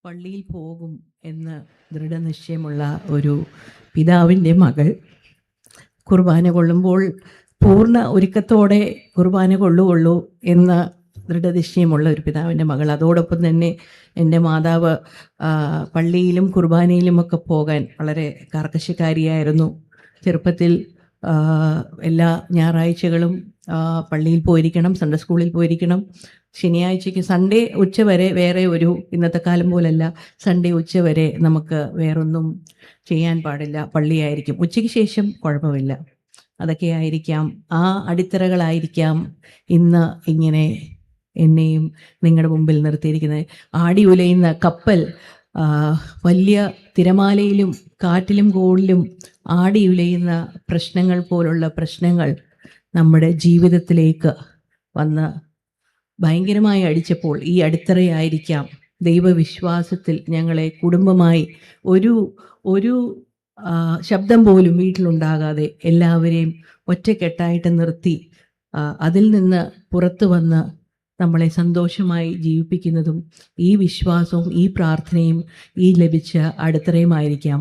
പള്ളിയിൽ പോകും എന്ന് ദൃഢനിശ്ചയമുള്ള ഒരു പിതാവിൻ്റെ മകൾ കുർബാന കൊള്ളുമ്പോൾ പൂർണ്ണ ഒരുക്കത്തോടെ കുർബാന കൊള്ളുകയുള്ളൂ എന്ന ദൃഢനിശ്ചയമുള്ള ഒരു പിതാവിൻ്റെ മകൾ. അതോടൊപ്പം തന്നെ എൻ്റെ മാതാവ് പള്ളിയിലും കുർബാനയിലുമൊക്കെ പോകാൻ വളരെ കർക്കശക്കാരിയായിരുന്നു. ചെറുപ്പത്തിൽ എല്ലാ ഞായറാഴ്ചകളും പള്ളിയിൽ പോയിരിക്കണം, സൺഡേ സ്കൂളിൽ പോയിരിക്കണം. ശനിയാഴ്ചയ്ക്ക് സൺഡേ ഉച്ചവരെ വേറെ ഒരു, ഇന്നത്തെ കാലം പോലല്ല, സൺഡേ ഉച്ചവരെ നമുക്ക് വേറൊന്നും ചെയ്യാൻ പാടില്ല, പള്ളിയായിരിക്കും. ഉച്ചയ്ക്ക് ശേഷം കുഴപ്പമില്ല. അതൊക്കെ ആയിരിക്കാം, ആ അടിത്തറകളായിരിക്കാം ഇന്ന് ഇങ്ങനെ എന്നെയും നിങ്ങളുടെ മുമ്പിൽ നിർത്തിയിരിക്കുന്നത്. ആടി ഉലയുന്ന കപ്പൽ വലിയ തിരമാലയിലും കാറ്റിലും കോളിലും ആടി ഉലയുന്ന പ്രശ്നങ്ങൾ പോലുള്ള പ്രശ്നങ്ങൾ നമ്മുടെ ജീവിതത്തിലേക്ക് വന്ന് ഭയങ്കരമായി അടിച്ചപ്പോൾ ഈ അടിത്തറയായിരിക്കാം ദൈവവിശ്വാസത്തിൽ ഞങ്ങളെ കുടുംബമായി ഒരു ശബ്ദം പോലും വീട്ടിലുണ്ടാകാതെ എല്ലാവരെയും ഒറ്റക്കെട്ടായിട്ട് നിർത്തി അതിൽ നിന്ന് പുറത്തു വന്ന് നമ്മളെ സന്തോഷമായി ജീവിപ്പിക്കുന്നതും ഈ വിശ്വാസവും ഈ പ്രാർത്ഥനയും ഈ ലഭിച്ച അടിത്തറയുമായിരിക്കാം.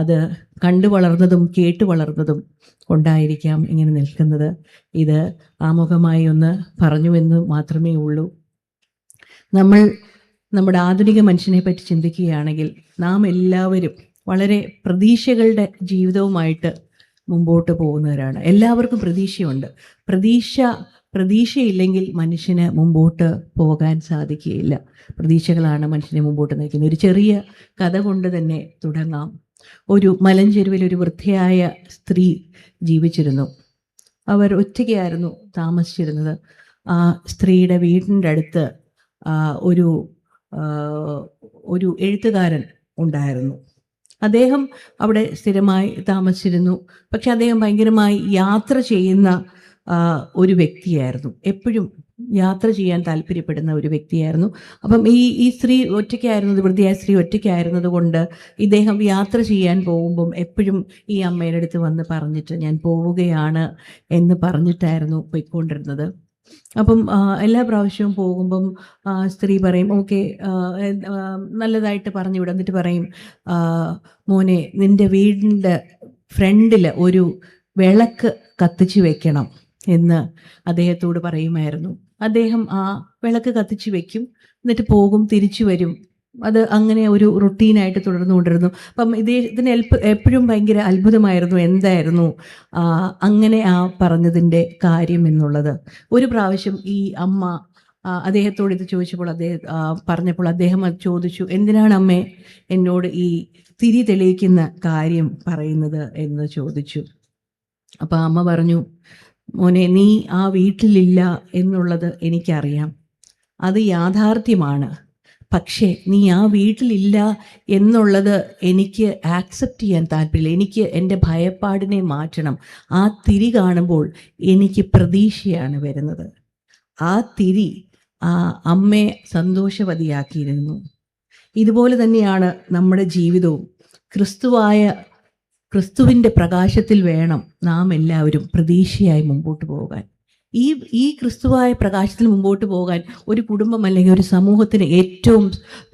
അത് കണ്ടു വളർന്നതും കേട്ടു വളർന്നതും കൊണ്ടായിരിക്കാം ഇങ്ങനെ നിൽക്കുന്നത്. ഇത് ആമുഖമായി ഒന്ന് പറഞ്ഞുവെന്ന് മാത്രമേ ഉള്ളൂ. നമ്മൾ നമ്മുടെ ആധുനിക മനുഷ്യനെ പറ്റി ചിന്തിക്കുകയാണെങ്കിൽ നാം എല്ലാവരും വളരെ പ്രതീക്ഷകളുടെ ജീവിതവുമായിട്ട് മുമ്പോട്ട് പോകുന്നവരാണ്. എല്ലാവർക്കും പ്രതീക്ഷയുണ്ട്. പ്രതീക്ഷയില്ലെങ്കിൽ മനുഷ്യന് മുമ്പോട്ട് പോകാൻ സാധിക്കുകയില്ല. പ്രതീക്ഷകളാണ് മനുഷ്യനെ മുമ്പോട്ട് നയിക്കുന്നത്. ഒരു ചെറിയ കഥ കൊണ്ട് തന്നെ തുടങ്ങാം. ഒരു മലഞ്ചെരുവിൽ ഒരു വൃദ്ധയായ സ്ത്രീ ജീവിച്ചിരുന്നു. അവർ ഒറ്റയ്ക്കായിരുന്നു താമസിച്ചിരുന്നത്. ആ സ്ത്രീയുടെ വീടിൻ്റെ അടുത്ത് ഒരു എഴുത്തുകാരൻ ഉണ്ടായിരുന്നു. അദ്ദേഹം അവിടെ സ്ഥിരമായി താമസിച്ചിരുന്നു. പക്ഷെ അദ്ദേഹം ഭയങ്കരമായി യാത്ര ചെയ്യുന്ന ഒരു വ്യക്തിയായിരുന്നു. എപ്പോഴും യാത്ര ചെയ്യാൻ താല്പര്യപ്പെടുന്ന ഒരു വ്യക്തിയായിരുന്നു. അപ്പം ഈ സ്ത്രീ ഒറ്റയ്ക്കായിരുന്നത്, വൃദ്ധയായ സ്ത്രീ ഒറ്റയ്ക്കായിരുന്നത് കൊണ്ട് ഇദ്ദേഹം യാത്ര ചെയ്യാൻ പോകുമ്പം എപ്പോഴും ഈ അമ്മയുടെ അടുത്ത് വന്ന് പറഞ്ഞിട്ട് ഞാൻ പോവുകയാണ് എന്ന് പറഞ്ഞിട്ടായിരുന്നു പോയിക്കൊണ്ടിരുന്നത്. അപ്പം എല്ലാ പ്രാവശ്യവും പോകുമ്പം സ്ത്രീ പറയും ഓക്കെ, നല്ലതായിട്ട് പറഞ്ഞു വിടും. എന്നിട്ട് പറയും, മോനെ നിൻ്റെ വീടിൻ്റെ ഫ്രണ്ടിൽ ഒരു വിളക്ക് കത്തിച്ച് വെക്കണം എന്ന് അദ്ദേഹത്തോട് പറയുമായിരുന്നു. അദ്ദേഹം ആ വിളക്ക് കത്തിച്ച് വെക്കും, എന്നിട്ട് പോകും, തിരിച്ചു വരും. അത് അങ്ങനെ ഒരു റുട്ടീനായിട്ട് തുടർന്നുകൊണ്ടിരുന്നു. അപ്പം ഇതിന് എപ്പോഴും ഭയങ്കര അത്ഭുതമായിരുന്നു, എന്തായിരുന്നു അങ്ങനെ ആ പറഞ്ഞതിൻ്റെ കാര്യം എന്നുള്ളത്. ഒരു പ്രാവശ്യം ഈ അമ്മ അദ്ദേഹത്തോട് ഇത് ചോദിച്ചപ്പോൾ പറഞ്ഞപ്പോൾ അദ്ദേഹം അത് ചോദിച്ചു, എന്തിനാണ് അമ്മേ എന്നോട് ഈ തിരി തെളിയിക്കുന്ന കാര്യം പറയുന്നത് എന്ന് ചോദിച്ചു. അപ്പം അമ്മ പറഞ്ഞു, മോനെ നീ ആ വീട്ടിലില്ല എന്നുള്ളത് എനിക്കറിയാം, അത് യാഥാർത്ഥ്യമാണ്. പക്ഷേ നീ ആ വീട്ടിലില്ല എന്നുള്ളത് എനിക്ക് ആക്സെപ്റ്റ് ചെയ്യാൻ താല്പര്യമില്ല. എനിക്ക് എൻ്റെ ഭയപ്പാടിനെ മാറ്റണം. ആ തിരി കാണുമ്പോൾ എനിക്ക് പ്രതീക്ഷയാണ് വരുന്നത്. ആ തിരി ആ അമ്മയെ സന്തോഷവതിയാക്കിയിരുന്നു. ഇതുപോലെ തന്നെയാണ് നമ്മുടെ ജീവിതവും. ക്രിസ്തുവിൻ്റെ പ്രകാശത്തിൽ വേണം നാം എല്ലാവരും പ്രതീക്ഷയായി മുമ്പോട്ട് പോകാൻ. ഈ ക്രിസ്തുവായ പ്രകാശത്തിൽ മുമ്പോട്ട് പോകാൻ ഒരു കുടുംബം അല്ലെങ്കിൽ ഒരു സമൂഹത്തിന് ഏറ്റവും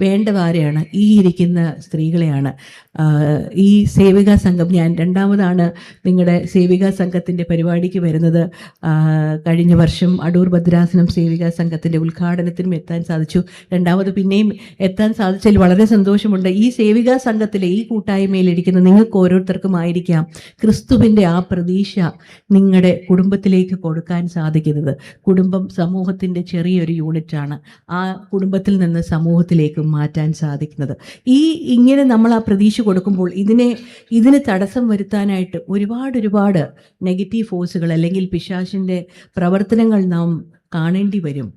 വേണ്ടവരെയാണ് ഈ ഇരിക്കുന്ന സ്ത്രീകളെയാണ്. ഈ സേവികാ സംഘം, ഞാൻ രണ്ടാമതാണ് നിങ്ങളുടെ സേവികാ സംഘത്തിൻ്റെ പരിപാടിക്ക് വരുന്നത്. കഴിഞ്ഞ വർഷം അടൂർ ഭദ്രാസനം സേവികാ സംഘത്തിൻ്റെ ഉദ്ഘാടനത്തിനും എത്താൻ സാധിച്ചു. രണ്ടാമത് പിന്നെയും എത്താൻ സാധിച്ചതിൽ വളരെ സന്തോഷമുണ്ട്. ഈ സേവികാ സംഘത്തിലെ ഈ കൂട്ടായ്മയിലിരിക്കുന്ന നിങ്ങൾക്ക് ഓരോരുത്തർക്കും ആയിരിക്കാം ക്രിസ്തുവിൻ്റെ ആ പ്രതീക്ഷ നിങ്ങളുടെ കുടുംബത്തിലേക്ക് കൊടുക്കാൻ സാധിക്കുന്നത്. കുടുംബം സമൂഹത്തിൻ്റെ ചെറിയൊരു യൂണിറ്റാണ്. ആ കുടുംബത്തിൽ നിന്ന് സമൂഹത്തിലേക്ക് മാറ്റാൻ സാധിക്കുന്നത്. ഇങ്ങനെ നമ്മൾ ആ പ്രതീക്ഷ കൊടുക്കുമ്പോൾ ഇതിന് തടസ്സം വരുത്താനായിട്ട് ഒരുപാട് നെഗറ്റീവ് ഫോഴ്സുകൾ അല്ലെങ്കിൽ പിശാചിൻ്റെ പ്രവർത്തനങ്ങൾ നാം കാണേണ്ടി വരും.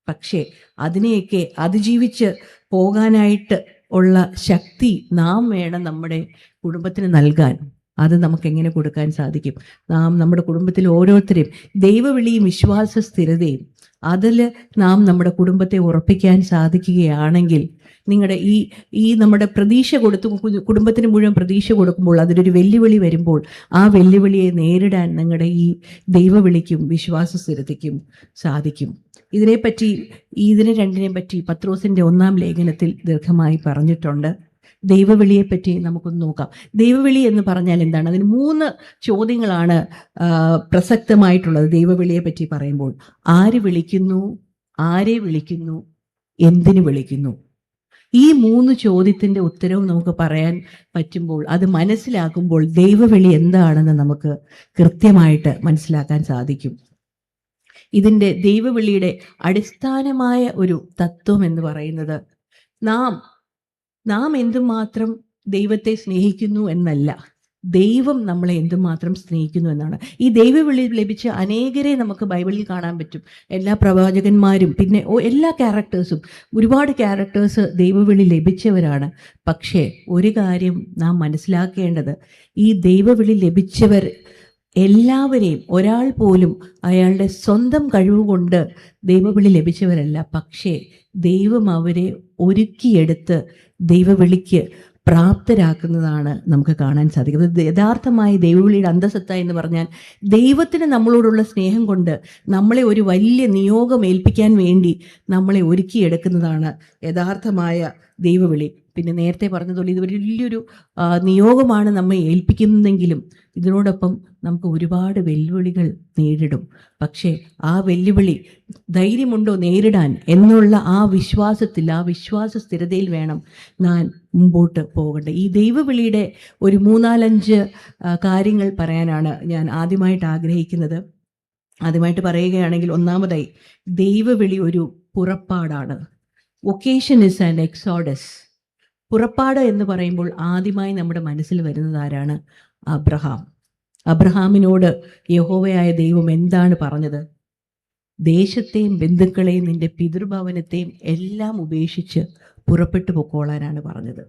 പക്ഷേ അതിനെയൊക്കെ അതിജീവിച്ച് പോകാനായിട്ട് ഉള്ള ശക്തി നാം വേണം നമ്മുടെ കുടുംബത്തിന് നൽകാൻ. അത് നമുക്ക് എങ്ങനെ കൊടുക്കാൻ സാധിക്കും? നാം നമ്മുടെ കുടുംബത്തിൽ ഓരോരുത്തരെയും ദൈവവിളിയും വിശ്വാസ സ്ഥിരതയും അതിൽ നാം നമ്മുടെ കുടുംബത്തെ ഉറപ്പിക്കാൻ സാധിക്കുകയാണെങ്കിൽ, നിങ്ങളുടെ ഈ നമ്മുടെ പ്രതീക്ഷ കുടുംബത്തിന് മുഴുവൻ പ്രതീക്ഷ കൊടുക്കുമ്പോൾ അതിലൊരു വെല്ലുവിളി വരുമ്പോൾ ആ വെല്ലുവിളിയെ നേരിടാൻ നിങ്ങളുടെ ഈ ദൈവവിളിക്കും വിശ്വാസ സ്ഥിരതയ്ക്കും സാധിക്കും. ഇതിനെ രണ്ടിനെ പറ്റി പത്രോസിന്റെ 1-ാം ലേഖനത്തിൽ ദീർഘമായി പറഞ്ഞിട്ടുണ്ട്. ദൈവവിളിയെപ്പറ്റി നമുക്കൊന്ന് നോക്കാം. ദൈവവിളി എന്ന് പറഞ്ഞാൽ എന്താണ്? അതിന് 3 ചോദ്യങ്ങളാണ് പ്രസക്തമായിട്ടുള്ളത്. ദൈവവിളിയെ പറ്റി പറയുമ്പോൾ ആര് വിളിക്കുന്നു, ആരെ വിളിക്കുന്നു, എന്തിനു വിളിക്കുന്നു? ഈ 3 ചോദ്യത്തിന്റെ ഉത്തരവും നമുക്ക് പറയാൻ പറ്റുമ്പോൾ, അത് മനസ്സിലാക്കുമ്പോൾ ദൈവവിളി എന്താണെന്ന് നമുക്ക് കൃത്യമായിട്ട് മനസ്സിലാക്കാൻ സാധിക്കും. ഇതിൻ്റെ ദൈവവിളിയുടെ അടിസ്ഥാനമായ ഒരു തത്വം എന്ന് പറയുന്നത് നാം എന്തുമാത്രം ദൈവത്തെ സ്നേഹിക്കുന്നു എന്നല്ല, ദൈവം നമ്മളെ എന്തുമാത്രം സ്നേഹിക്കുന്നു എന്നാണ്. ഈ ദൈവവിളി ലഭിച്ച അനേകരെ നമുക്ക് ബൈബിളിൽ കാണാൻ പറ്റും. എല്ലാ പ്രവാചകന്മാരും പിന്നെ എല്ലാ ക്യാരക്ടേഴ്സും, ഒരുപാട് ക്യാരക്ടേഴ്സ് ദൈവവിളി ലഭിച്ചവരാണ്. പക്ഷേ ഒരു കാര്യം നാം മനസ്സിലാക്കേണ്ടത്, ഈ ദൈവവിളി ലഭിച്ചവർ എല്ലാവരെയും, ഒരാൾ പോലും അയാളുടെ സ്വന്തം കഴിവുകൊണ്ട് ദൈവവിളി ലഭിച്ചവരല്ല. പക്ഷേ ദൈവം അവരെ ഒരുക്കിയെടുത്ത് ദൈവവിളിക്ക് പ്രാപ്തരാക്കുന്നതാണ് നമുക്ക് കാണാൻ സാധിക്കുന്നത്. യഥാർത്ഥമായി ദൈവവിളിയുടെ അന്തസത്ത എന്ന് പറഞ്ഞാൽ, ദൈവത്തിന് നമ്മളോടുള്ള സ്നേഹം കൊണ്ട് നമ്മളെ ഒരു വലിയ നിയോഗം ഏൽപ്പിക്കാൻ വേണ്ടി നമ്മളെ ഒരുക്കിയെടുക്കുന്നതാണ് യഥാർത്ഥമായ ദൈവവിളി. പിന്നെ നേരത്തെ പറഞ്ഞതുപോലെ ഇത് വലിയൊരു നിയോഗമാണ് നമ്മെ ഏൽപ്പിക്കുന്നതെങ്കിലും ഇതിനോടൊപ്പം നമുക്ക് ഒരുപാട് വെല്ലുവിളികൾ നേരിടും. പക്ഷേ ആ വെല്ലുവിളി ധൈര്യമുണ്ടോ നേരിടാൻ എന്നുള്ള ആ വിശ്വാസത്തിൽ, ആ വിശ്വാസ സ്ഥിരതയിൽ വേണം ഞാൻ മുമ്പോട്ട് പോകേണ്ടത്. ഈ ദൈവവിളിയുടെ ഒരു 3-4-5 കാര്യങ്ങൾ പറയാനാണ് ഞാൻ ആദ്യമായിട്ട് ആഗ്രഹിക്കുന്നത്. ആദ്യമായിട്ട് പറയുകയാണെങ്കിൽ, ഒന്നാമതായി ദൈവവിളി ഒരു പുറപ്പാടാണ്. Vocation is an exodus. പുറപ്പാട് എന്ന് പറയുമ്പോൾ ആദ്യമായി നമ്മുടെ മനസ്സിൽ വരുന്നത് ആരാണ്? അബ്രഹാമിനോട് യഹോവയായ ദൈവം എന്താണ് പറഞ്ഞത്? ദേശത്തെയും ബന്ധുക്കളെയും നിന്റെ പിതൃഭവനത്തെയും എല്ലാം ഉപേക്ഷിച്ച് പുറപ്പെട്ടു പൊക്കോളാനാണ് പറഞ്ഞത്.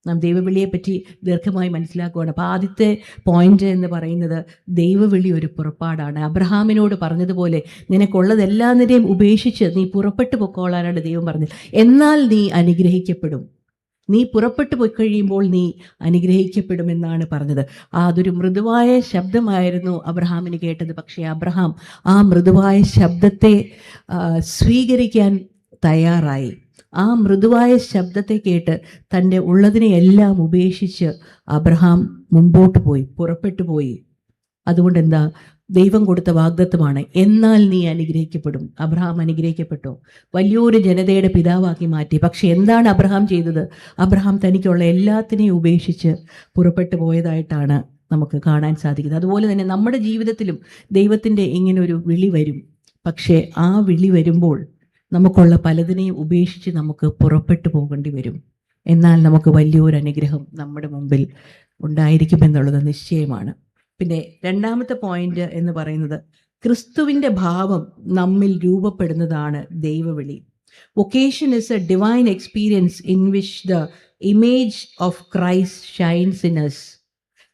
നാം ദൈവവിളിയെപ്പറ്റി ദീർഘമായി മനസ്സിലാക്കുകയാണ്. അപ്പോൾ ആദ്യത്തെ പോയിന്റ് എന്ന് പറയുന്നത്, ദൈവവിളി ഒരു പുറപ്പാടാണ്. അബ്രഹാമിനോട് പറഞ്ഞതുപോലെ നിനക്കുള്ളതെല്ലാത്തിനെയും ഉപേക്ഷിച്ച് നീ പുറപ്പെട്ടു പൊക്കോളാനാണ് ദൈവം പറഞ്ഞത്. എന്നാൽ നീ അനുഗ്രഹിക്കപ്പെടും. നീ പുറപ്പെട്ടു പോയി കഴിയുമ്പോൾ നീ അനുഗ്രഹിക്കപ്പെടുമെന്നാണ് പറഞ്ഞത്. അതൊരു മൃദുവായ ശബ്ദമായിരുന്നു അബ്രഹാമിന് കേട്ടത്. പക്ഷേ അബ്രഹാം ആ മൃദുവായ ശബ്ദത്തെ സ്വീകരിക്കാൻ തയ്യാറായി. ആ മൃദുവായ ശബ്ദത്തെ കേട്ട് തൻ്റെ ഉള്ളതിനെയെല്ലാം ഉപേക്ഷിച്ച് അബ്രഹാം മുമ്പോട്ട് പോയി, പുറപ്പെട്ടു പോയി. അതുകൊണ്ട് എന്താ? ദൈവം കൊടുത്ത വാഗ്ദത്തമാണ്, എന്നാൽ നീ അനുഗ്രഹിക്കപ്പെടും. അബ്രഹാം അനുഗ്രഹിക്കപ്പെട്ടു, വലിയൊരു ജനതയുടെ പിതാവാക്കി മാറ്റി. പക്ഷെ എന്താണ് അബ്രഹാം ചെയ്തത്? അബ്രഹാം തനിക്കുള്ള എല്ലാത്തിനെയും ഉപേക്ഷിച്ച് പുറപ്പെട്ടു പോയതായിട്ടാണ് നമുക്ക് കാണാൻ സാധിക്കുന്നത്. അതുപോലെ തന്നെ നമ്മുടെ ജീവിതത്തിലും ദൈവത്തിൻ്റെ ഇങ്ങനൊരു വിളി വരും. പക്ഷേ ആ വിളി വരുമ്പോൾ നമുക്കുള്ള പലതിനെയും ഉപേക്ഷിച്ച് നമുക്ക് പുറപ്പെട്ടു പോകേണ്ടി വരും. എന്നാൽ നമുക്ക് വലിയൊരു അനുഗ്രഹം നമ്മുടെ മുമ്പിൽ ഉണ്ടായിരിക്കുമെന്നുള്ളത് നിശ്ചയമാണ്. പിന്നെ രണ്ടാമത്തെ പോയിന്റ് എന്ന് പറയുന്നത്, ക്രിസ്തുവിൻ്റെ ഭാവം നമ്മിൽ രൂപപ്പെടുന്നതാണ് ദൈവവിളി. Vocation is a divine experience in which the image of Christ shines in us.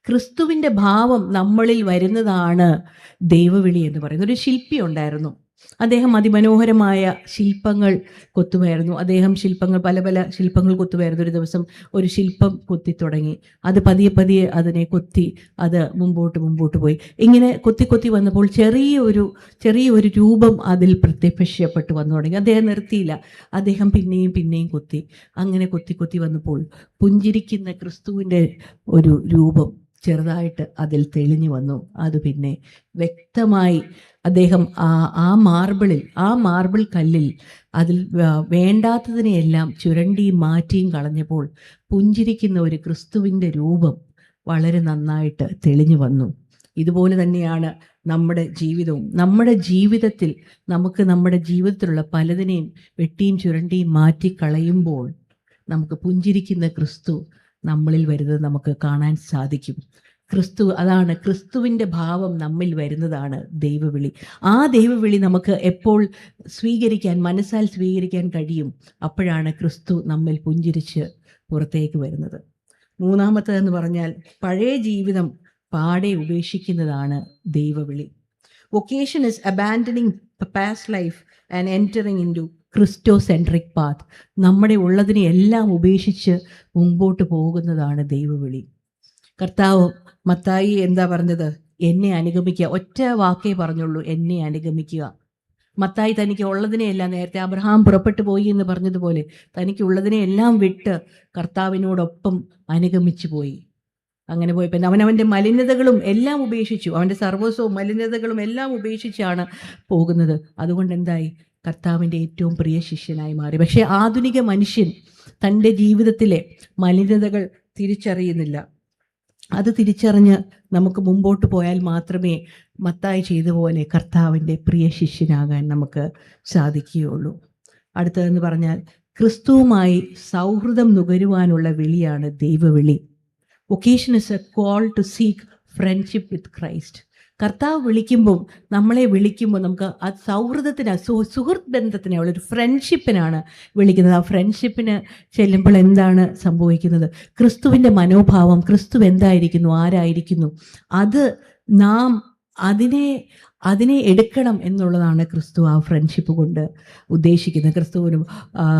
ക്രിസ്തുവിൻ്റെ ഭാവം നമ്മളിൽ വരുന്നതാണ് ദൈവവിളി എന്ന് പറയുന്നത്. ഒരു ശില്പി ഉണ്ടായിരുന്നു. അദ്ദേഹം അതിമനോഹരമായ ശില്പങ്ങൾ കൊത്തുമായിരുന്നു. അദ്ദേഹം പല പല ശില്പങ്ങൾ കൊത്തുമായിരുന്നു. ഒരു ദിവസം ഒരു ശില്പം കൊത്തി തുടങ്ങി. അത് പതിയെ പതിയെ അതിനെ കൊത്തി അത് മുമ്പോട്ട് പോയി. ഇങ്ങനെ കൊത്തി വന്നപ്പോൾ ചെറിയൊരു രൂപം അതിൽ പ്രത്യക്ഷപ്പെട്ടു വന്നു തുടങ്ങി. അദ്ദേഹം നിർത്തിയില്ല. അദ്ദേഹം പിന്നെയും കൊത്തി. അങ്ങനെ കൊത്തി വന്നപ്പോൾ പുഞ്ചിരിക്കുന്ന ക്രിസ്തുവിൻ്റെ ഒരു രൂപം ചെറുതായിട്ട് അതിൽ തെളിഞ്ഞു വന്നു. അത് പിന്നെ വ്യക്തമായി അദ്ദേഹം ആ മാർബിൾ കല്ലിൽ അതിൽ വേണ്ടാത്തതിനെയെല്ലാം ചുരണ്ടിയും മാറ്റിയും കളഞ്ഞപ്പോൾ പുഞ്ചിരിക്കുന്ന ഒരു ക്രിസ്തുവിൻ്റെ രൂപം വളരെ നന്നായിട്ട് തെളിഞ്ഞു വന്നു. ഇതുപോലെ തന്നെയാണ് നമ്മുടെ ജീവിതവും. നമ്മുടെ ജീവിതത്തിൽ നമുക്ക് നമ്മുടെ ജീവിതത്തിലുള്ള പലതിനെയും വെട്ടിയും ചുരണ്ടിയും മാറ്റിക്കളയുമ്പോൾ നമുക്ക് പുഞ്ചിരിക്കുന്ന ക്രിസ്തു നമ്മളിൽ വരുന്നത് നമുക്ക് കാണാൻ സാധിക്കും. അതാണ് ക്രിസ്തുവിൻ്റെ ഭാവം നമ്മിൽ വരുന്നതാണ് ദൈവവിളി. ആ ദൈവവിളി നമുക്ക് എപ്പോൾ മനസ്സാൽ സ്വീകരിക്കാൻ കഴിയും? അപ്പോഴാണ് ക്രിസ്തു നമ്മിൽ പുഞ്ചിരിച്ച് പുറത്തേക്ക് വരുന്നത്. മൂന്നാമത്തേതെന്ന് പറഞ്ഞാൽ, പഴയ ജീവിതം പാടെ ഉപേക്ഷിക്കുന്നതാണ് ദൈവവിളി. Vocation is abandoning past life and entering into Christocentric path. നമ്മുടെ ഉള്ളതിനെ എല്ലാം ഉപേക്ഷിച്ച് മുമ്പോട്ട് പോകുന്നതാണ് ദൈവവിളി. കർത്താവ് മത്തായി എന്താ പറഞ്ഞത്? എന്നെ അനുഗമിക്കുക. ഒറ്റ വാക്കേ പറഞ്ഞുള്ളൂ, എന്നെ അനുഗമിക്കുക. മത്തായി തനിക്ക് ഉള്ളതിനെയെല്ലാം, നേരത്തെ അബ്രഹാം പുറപ്പെട്ടു പോയി എന്ന് പറഞ്ഞതുപോലെ, തനിക്കുള്ളതിനെയെല്ലാം വിട്ട് കർത്താവിനോടൊപ്പം അനുഗമിച്ചു പോയി. അങ്ങനെ പോയപ്പോൾ അവനവൻ്റെ മലിനതകളും എല്ലാം ഉപേക്ഷിച്ചു, അവൻ്റെ സർവസ്വവും മലിനതകളും എല്ലാം ഉപേക്ഷിച്ചാണ് പോകുന്നത്. അതുകൊണ്ട് എന്തായി? കർത്താവിൻ്റെ ഏറ്റവും പ്രിയ ശിഷ്യനായി മാറി. പക്ഷേ ആധുനിക മനുഷ്യൻ തൻ്റെ ജീവിതത്തിലെ മലിനതകൾ തിരിച്ചറിയുന്നില്ല. അത് തിരിച്ചറിഞ്ഞ് നമുക്ക് മുമ്പോട്ട് പോയാൽ മാത്രമേ മത്തായി ചെയ്ത പോലെ കർത്താവിൻ്റെ പ്രിയ ശിഷ്യനാകാൻ നമുക്ക് സാധിക്കുകയുള്ളൂ. അടുത്തതെന്ന് പറഞ്ഞാൽ, ക്രിസ്തുവുമായി സൗഹൃദം നുകരുവാനുള്ള വിളിയാണ് ദൈവവിളി. Vocation is a call to seek friendship with Christ. കർത്താവ് വിളിക്കുമ്പോൾ, നമ്മളെ വിളിക്കുമ്പോൾ നമുക്ക് ആ സൗഹൃദത്തിന്, സുഹൃത്ത് ബന്ധത്തിന്, ഒരു ഫ്രണ്ട്ഷിപ്പിനാണ് വിളിക്കുന്നത്. ആ ഫ്രണ്ട്ഷിപ്പിന് ചെല്ലുമ്പോൾ എന്താണ് സംഭവിക്കുന്നത്? ക്രിസ്തുവിൻ്റെ മനോഭാവം, ക്രിസ്തു എന്തായിരിക്കുന്നു, ആരായിരിക്കുന്നു, അത് നാം അതിനെ എടുക്കണം എന്നുള്ളതാണ് ക്രിസ്തു ആ ഫ്രണ്ട്ഷിപ്പ് കൊണ്ട് ഉദ്ദേശിക്കുന്നത്.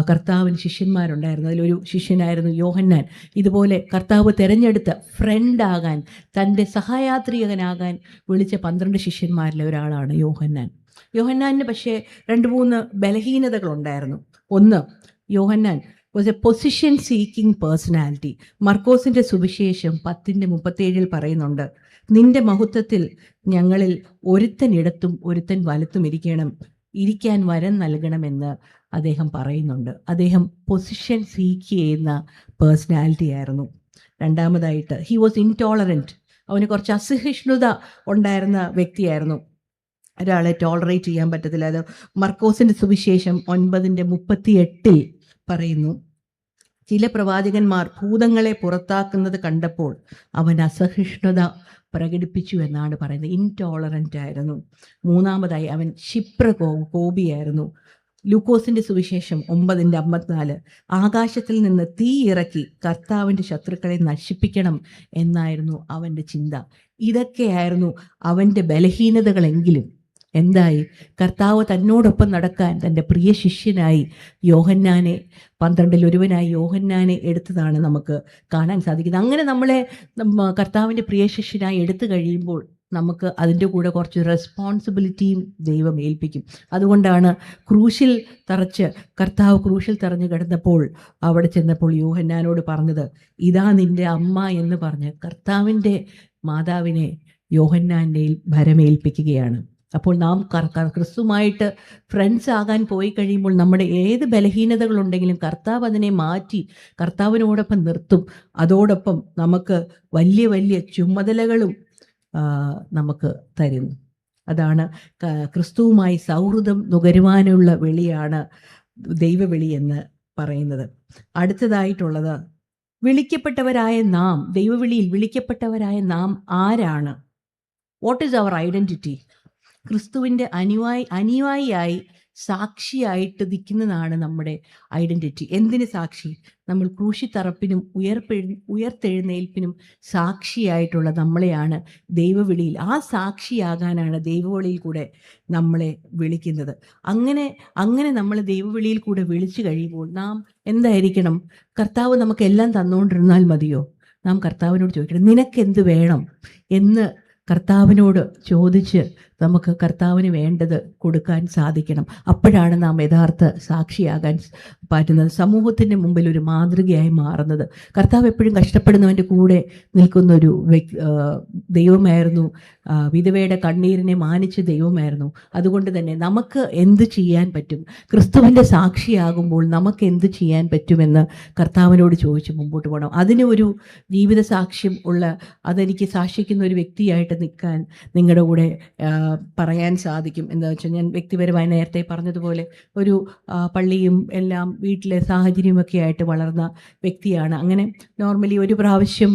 കർത്താവിന് ശിഷ്യന്മാരുണ്ടായിരുന്നു. അതിലൊരു ശിഷ്യനായിരുന്നു യോഹന്നാൻ. ഇതുപോലെ കർത്താവ് തിരഞ്ഞെടുത്ത ഫ്രണ്ടാകാൻ, തൻ്റെ സഹയാത്രികനാകാൻ വിളിച്ച 12 ശിഷ്യന്മാരിലെ ഒരാളാണ് യോഹന്നാൻ. യോഹന്നാന് പക്ഷേ 2-3 ബലഹീനതകളുണ്ടായിരുന്നു. ഒന്ന്, Yohannan was a position seeking personality. മർക്കോസിൻ്റെ സുവിശേഷം 10:37 പറയുന്നുണ്ട്, നിന്റെ മഹത്വത്തിൽ ഞങ്ങളിൽ ഒരുത്തൻ ഇടത്തും ഒരുത്തൻ വലത്തും ഇരിക്കാൻ വരം നൽകണമെന്ന് അദ്ദേഹം പറയുന്നുണ്ട്. അദ്ദേഹം പൊസിഷൻ സീക്ക് ചെയ്യുന്ന പേഴ്സണാലിറ്റി ആയിരുന്നു. രണ്ടാമതായിട്ട്, ഹി വാസ് ഇൻടോളറൻറ്റ്. അവന് കുറച്ച് അസഹിഷ്ണുത ഉണ്ടായിരുന്ന വ്യക്തിയായിരുന്നു. ഒരാളെ ടോളറേറ്റ് ചെയ്യാൻ പറ്റത്തില്ല. അത് മർക്കോസിൻ്റെ സുവിശേഷം 9:38 പറയുന്നു, ചില പ്രവാചകന്മാർ ഭൂതങ്ങളെ പുറത്താക്കുന്നത് കണ്ടപ്പോൾ അവൻ അസഹിഷ്ണുത പ്രകടിപ്പിച്ചു എന്നാണ് പറയുന്നത്. ഇൻടോളറൻ്റ് ആയിരുന്നു. മൂന്നാമതായി, അവൻ ക്ഷിപ്രകോപിയായിരുന്നു. ലൂക്കോസിൻ്റെ സുവിശേഷം 9:54, ആകാശത്തിൽ നിന്ന് തീ ഇറക്കി കർത്താവിൻ്റെ ശത്രുക്കളെ നശിപ്പിക്കണം എന്നായിരുന്നു അവൻ്റെ ചിന്ത. ഇതൊക്കെയായിരുന്നു അവൻ്റെ ബലഹീനതകളെങ്കിലും എന്തായി? കർത്താവ് തന്നോടൊപ്പം നടക്കാൻ തൻ്റെ പ്രിയ ശിഷ്യനായി യോഹന്നാനെ, 12-ൽ ഒരുവനായി യോഹന്നാനെ എടുത്തതാണ് നമുക്ക് കാണാൻ സാധിക്കുന്നത്. അങ്ങനെ നമ്മളെ കർത്താവിൻ്റെ പ്രിയ ശിഷ്യനായി എടുത്തു കഴിയുമ്പോൾ നമുക്ക് അതിൻ്റെ കൂടെ കുറച്ച് റെസ്പോൺസിബിലിറ്റിയും ദൈവം ഏൽപ്പിക്കും. അതുകൊണ്ടാണ് കർത്താവ് ക്രൂശിൽ തറഞ്ഞു കിടന്നപ്പോൾ, അവിടെ ചെന്നപ്പോൾ യോഹന്നാനോട് പറഞ്ഞത്, ഇതാ നിൻ്റെ അമ്മ എന്ന് പറഞ്ഞ് കർത്താവിൻ്റെ മാതാവിനെ യോഹന്നാൻ്റെ ഭരമേൽപ്പിക്കുകയാണ്. അപ്പോൾ നാം ക്രിസ്തുമായിട്ട് ഫ്രണ്ട്സ് ആകാൻ പോയി കഴിയുമ്പോൾ നമ്മുടെ ഏത് ബലഹീനതകളുണ്ടെങ്കിലും കർത്താവ് അതിനെ മാറ്റി കർത്താവിനോടൊപ്പം നിർത്തും. അതോടൊപ്പം നമുക്ക് വലിയ വലിയ ചുമതലകളും നമുക്ക് തരുന്നു. അതാണ് ക്രിസ്തുവുമായി സൗഹൃദം നുകരുവാനുള്ള വിളിയാണ് ദൈവവിളി എന്ന് പറയുന്നത്. അടുത്തതായിട്ടുള്ളത്, വിളിക്കപ്പെട്ടവരായ നാം, ദൈവവിളിയിൽ വിളിക്കപ്പെട്ടവരായ നാം ആരാണ്? What is our identity? ക്രിസ്തുവിൻ്റെ അനുയായിയായി സാക്ഷിയായിട്ട് നിൽക്കുന്നതാണ് നമ്മുടെ ഐഡൻറ്റിറ്റി. എന്തിന് സാക്ഷി? നമ്മൾ ക്രൂശിത്തറപ്പിനും ഉയർത്തെഴുന്നേൽപ്പിനും സാക്ഷിയായിട്ടുള്ള നമ്മളെയാണ് ദൈവവിളിയിൽ, ആ സാക്ഷിയാകാനാണ് ദൈവവിളിയിൽ കൂടെ നമ്മളെ വിളിക്കുന്നത്. അങ്ങനെ നമ്മൾ ദൈവവിളിയിൽ കൂടെ വിളിച്ചു കഴിയുമ്പോൾ നാം എന്തായിരിക്കണം? കർത്താവ് നമുക്ക് എല്ലാം തന്നുകൊണ്ടിരുന്നാൽ മതിയോ? നാം കർത്താവിനോട് ചോദിക്കണം, നിനക്കെന്ത് വേണം എന്ന് കർത്താവിനോട് ചോദിച്ച് നമുക്ക് കർത്താവിന് വേണ്ടത് കൊടുക്കാൻ സാധിക്കണം. അപ്പോഴാണ് നാം യഥാർത്ഥ സാക്ഷിയാകാൻ പറ്റുന്നത്, സമൂഹത്തിൻ്റെ മുമ്പിൽ ഒരു മാതൃകയായി മാറുന്നത്. കർത്താവ് എപ്പോഴും കഷ്ടപ്പെടുന്നവൻ്റെ കൂടെ നിൽക്കുന്നൊരു ദൈവമായിരുന്നു. വിധവയുടെ കണ്ണീരിനെ മാനിച്ച ദൈവമായിരുന്നു. അതുകൊണ്ട് തന്നെ നമുക്ക് എന്ത് ചെയ്യാൻ പറ്റും? ക്രിസ്തുവിൻ്റെ സാക്ഷിയാകുമ്പോൾ നമുക്ക് എന്ത് ചെയ്യാൻ പറ്റുമെന്ന് കർത്താവിനോട് ചോദിച്ച് മുമ്പോട്ട് പോകണം. അതിന് ഒരു ജീവിത സാക്ഷ്യം അതെനിക്ക് സാക്ഷിക്കുന്ന ഒരു വ്യക്തിയായിട്ട് നിൽക്കാൻ നിങ്ങളുടെ കൂടെ പറയാൻ സാധിക്കും. എന്താ വെച്ചാൽ, ഞാൻ വ്യക്തിപരമായി നേരത്തെ പറഞ്ഞതുപോലെ ഒരു പള്ളിയും എല്ലാം വീട്ടിലെ സാഹചര്യമൊക്കെ ആയിട്ട് വളർന്ന വ്യക്തിയാണ്. അങ്ങനെ നോർമലി ഒരു പ്രാവശ്യം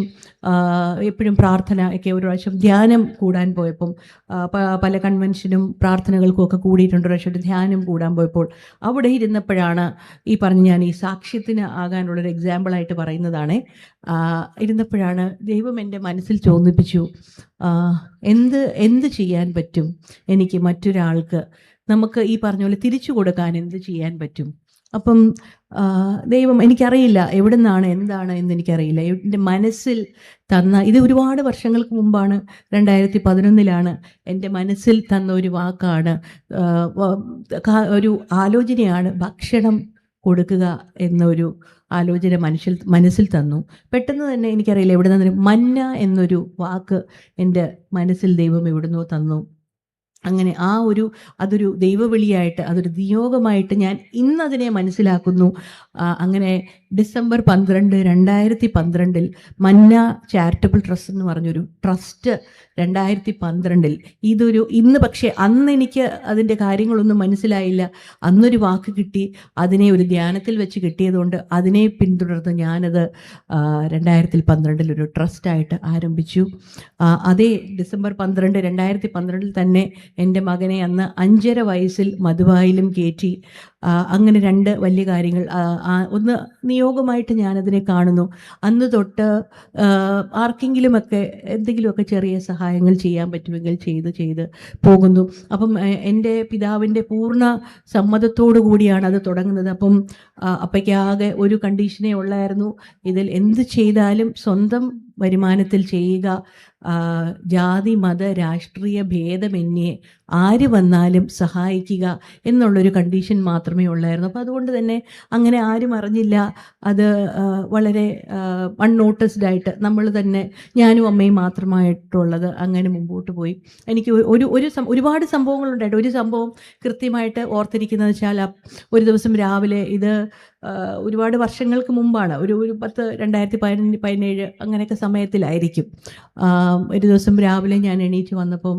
എപ്പോഴും പ്രാർത്ഥന ഒക്കെ, ഒരു പ്രാവശ്യം ധ്യാനം കൂടാൻ പോയപ്പം, പല കൺവെൻഷനും പ്രാർത്ഥനകൾക്കും ഒക്കെ കൂടിയിട്ടുണ്ട്. ഒരു പ്രാവശ്യം ധ്യാനം കൂടാൻ പോയപ്പോൾ അവിടെ ഇരുന്നപ്പോഴാണ് ഞാൻ ഈ സാക്ഷ്യത്തിന് ആകാനുള്ളൊരു എക്സാമ്പിളായിട്ട് പറയുന്നതാണ്. ഇരുന്നപ്പോഴാണ് ദൈവം എൻ്റെ മനസ്സിൽ തോന്നിപ്പിച്ചു, എന്ത് ചെയ്യാൻ പറ്റും എനിക്ക് മറ്റൊരാൾക്ക്, നമുക്ക് ഈ പറഞ്ഞ പോലെ തിരിച്ചു കൊടുക്കാൻ എന്ത് ചെയ്യാൻ പറ്റും? അപ്പം ദൈവം എനിക്കറിയില്ല എവിടെ നിന്നാണ് എന്താണ് എന്നെനിക്കറിയില്ല. എൻ്റെ മനസ്സിൽ തന്ന ഇത് ഒരുപാട് വർഷങ്ങൾക്ക് മുമ്പാണ്, 2011 എൻ്റെ മനസ്സിൽ തന്ന ഒരു വാക്കാണ്, ഒരു ആലോചനയാണ്, ഭക്ഷണം കൊടുക്കുക എന്നൊരു ആലോചന മനസ്സിൽ തന്നു. പെട്ടെന്ന് തന്നെ എനിക്കറിയില്ല എവിടെ നിന്ന് മന്ന എന്നൊരു വാക്ക് എൻ്റെ മനസ്സിൽ ദൈവം എവിടുന്നോ തന്നു. അങ്ങനെ അതൊരു ദൈവവിളിയായിട്ട്, അതൊരു നിയോഗമായിട്ട് ഞാൻ ഇന്നതിനെ മനസ്സിലാക്കുന്നു. അങ്ങനെ ഡിസംബർ 12, 2012 മന്ന ചാരിറ്റബിൾ ട്രസ്റ്റ് എന്ന് പറഞ്ഞൊരു ട്രസ്റ്റ് 2012 ഇന്ന് പക്ഷേ അന്ന് എനിക്ക് അതിൻ്റെ കാര്യങ്ങളൊന്നും മനസ്സിലായില്ല. അന്നൊരു വാക്ക് കിട്ടി, അതിനെ ഒരു ധ്യാനത്തിൽ വെച്ച് കിട്ടിയതുകൊണ്ട് അതിനെ പിന്തുടർന്ന് ഞാനത് 2012 ഒരു ട്രസ്റ്റായിട്ട് ആരംഭിച്ചു. അതേ ഡിസംബർ 12, 2012 തന്നെ എൻ്റെ മകനെ അന്ന് 5.5 വയസ്സിൽ മധുവായിലും കയറ്റി. അങ്ങനെ 2 വലിയ കാര്യങ്ങൾ. ഒന്ന് നിയോഗമായിട്ട് ഞാനതിനെ കാണുന്നു. അന്ന് തൊട്ട് ആർക്കെങ്കിലുമൊക്കെ എന്തെങ്കിലുമൊക്കെ ചെറിയ സഹായങ്ങൾ ചെയ്യാൻ പറ്റുമെങ്കിൽ ചെയ്ത് പോകുന്നു. അപ്പം എൻ്റെ പിതാവിൻ്റെ പൂർണ്ണ സമ്മതത്തോടു കൂടിയാണ് അത് തുടങ്ങുന്നത്. അപ്പം അപ്പയ്ക്കാകെ ഒരു കണ്ടീഷനേ ഉള്ളായിരുന്നു, ഇതിൽ എന്ത് ചെയ്താലും സ്വന്തം വരുമാനത്തിൽ ചെയ്യുക, ജാതി മത രാഷ്ട്രീയ ഭേദമന്യേ ആര് വന്നാലും സഹായിക്കുക എന്നുള്ളൊരു കണ്ടീഷൻ മാത്രമേ ഉള്ളായിരുന്നു. അപ്പോൾ അതുകൊണ്ട് തന്നെ അങ്ങനെ ആരും അറിഞ്ഞില്ല. അത് വളരെ അൺനോട്ടസ്ഡ് ആയിട്ട് നമ്മൾ തന്നെ, ഞാനും അമ്മയും മാത്രമായിട്ടുള്ളത്, അങ്ങനെ മുമ്പോട്ട് പോയി. എനിക്ക് ഒരുപാട് സംഭവങ്ങളുണ്ടായിട്ട് ഒരു സംഭവം കൃത്യമായിട്ട് ഓർത്തിരിക്കുന്നത് വെച്ചാൽ, ഒരു ദിവസം രാവിലെ, ഇത് ഒരുപാട് വർഷങ്ങൾക്ക് മുമ്പാണ്, ഒരു 2017 അങ്ങനെയൊക്കെ സമയത്തിലായിരിക്കും. ഒരു ദിവസം രാവിലെ ഞാൻ എണീറ്റ് വന്നപ്പം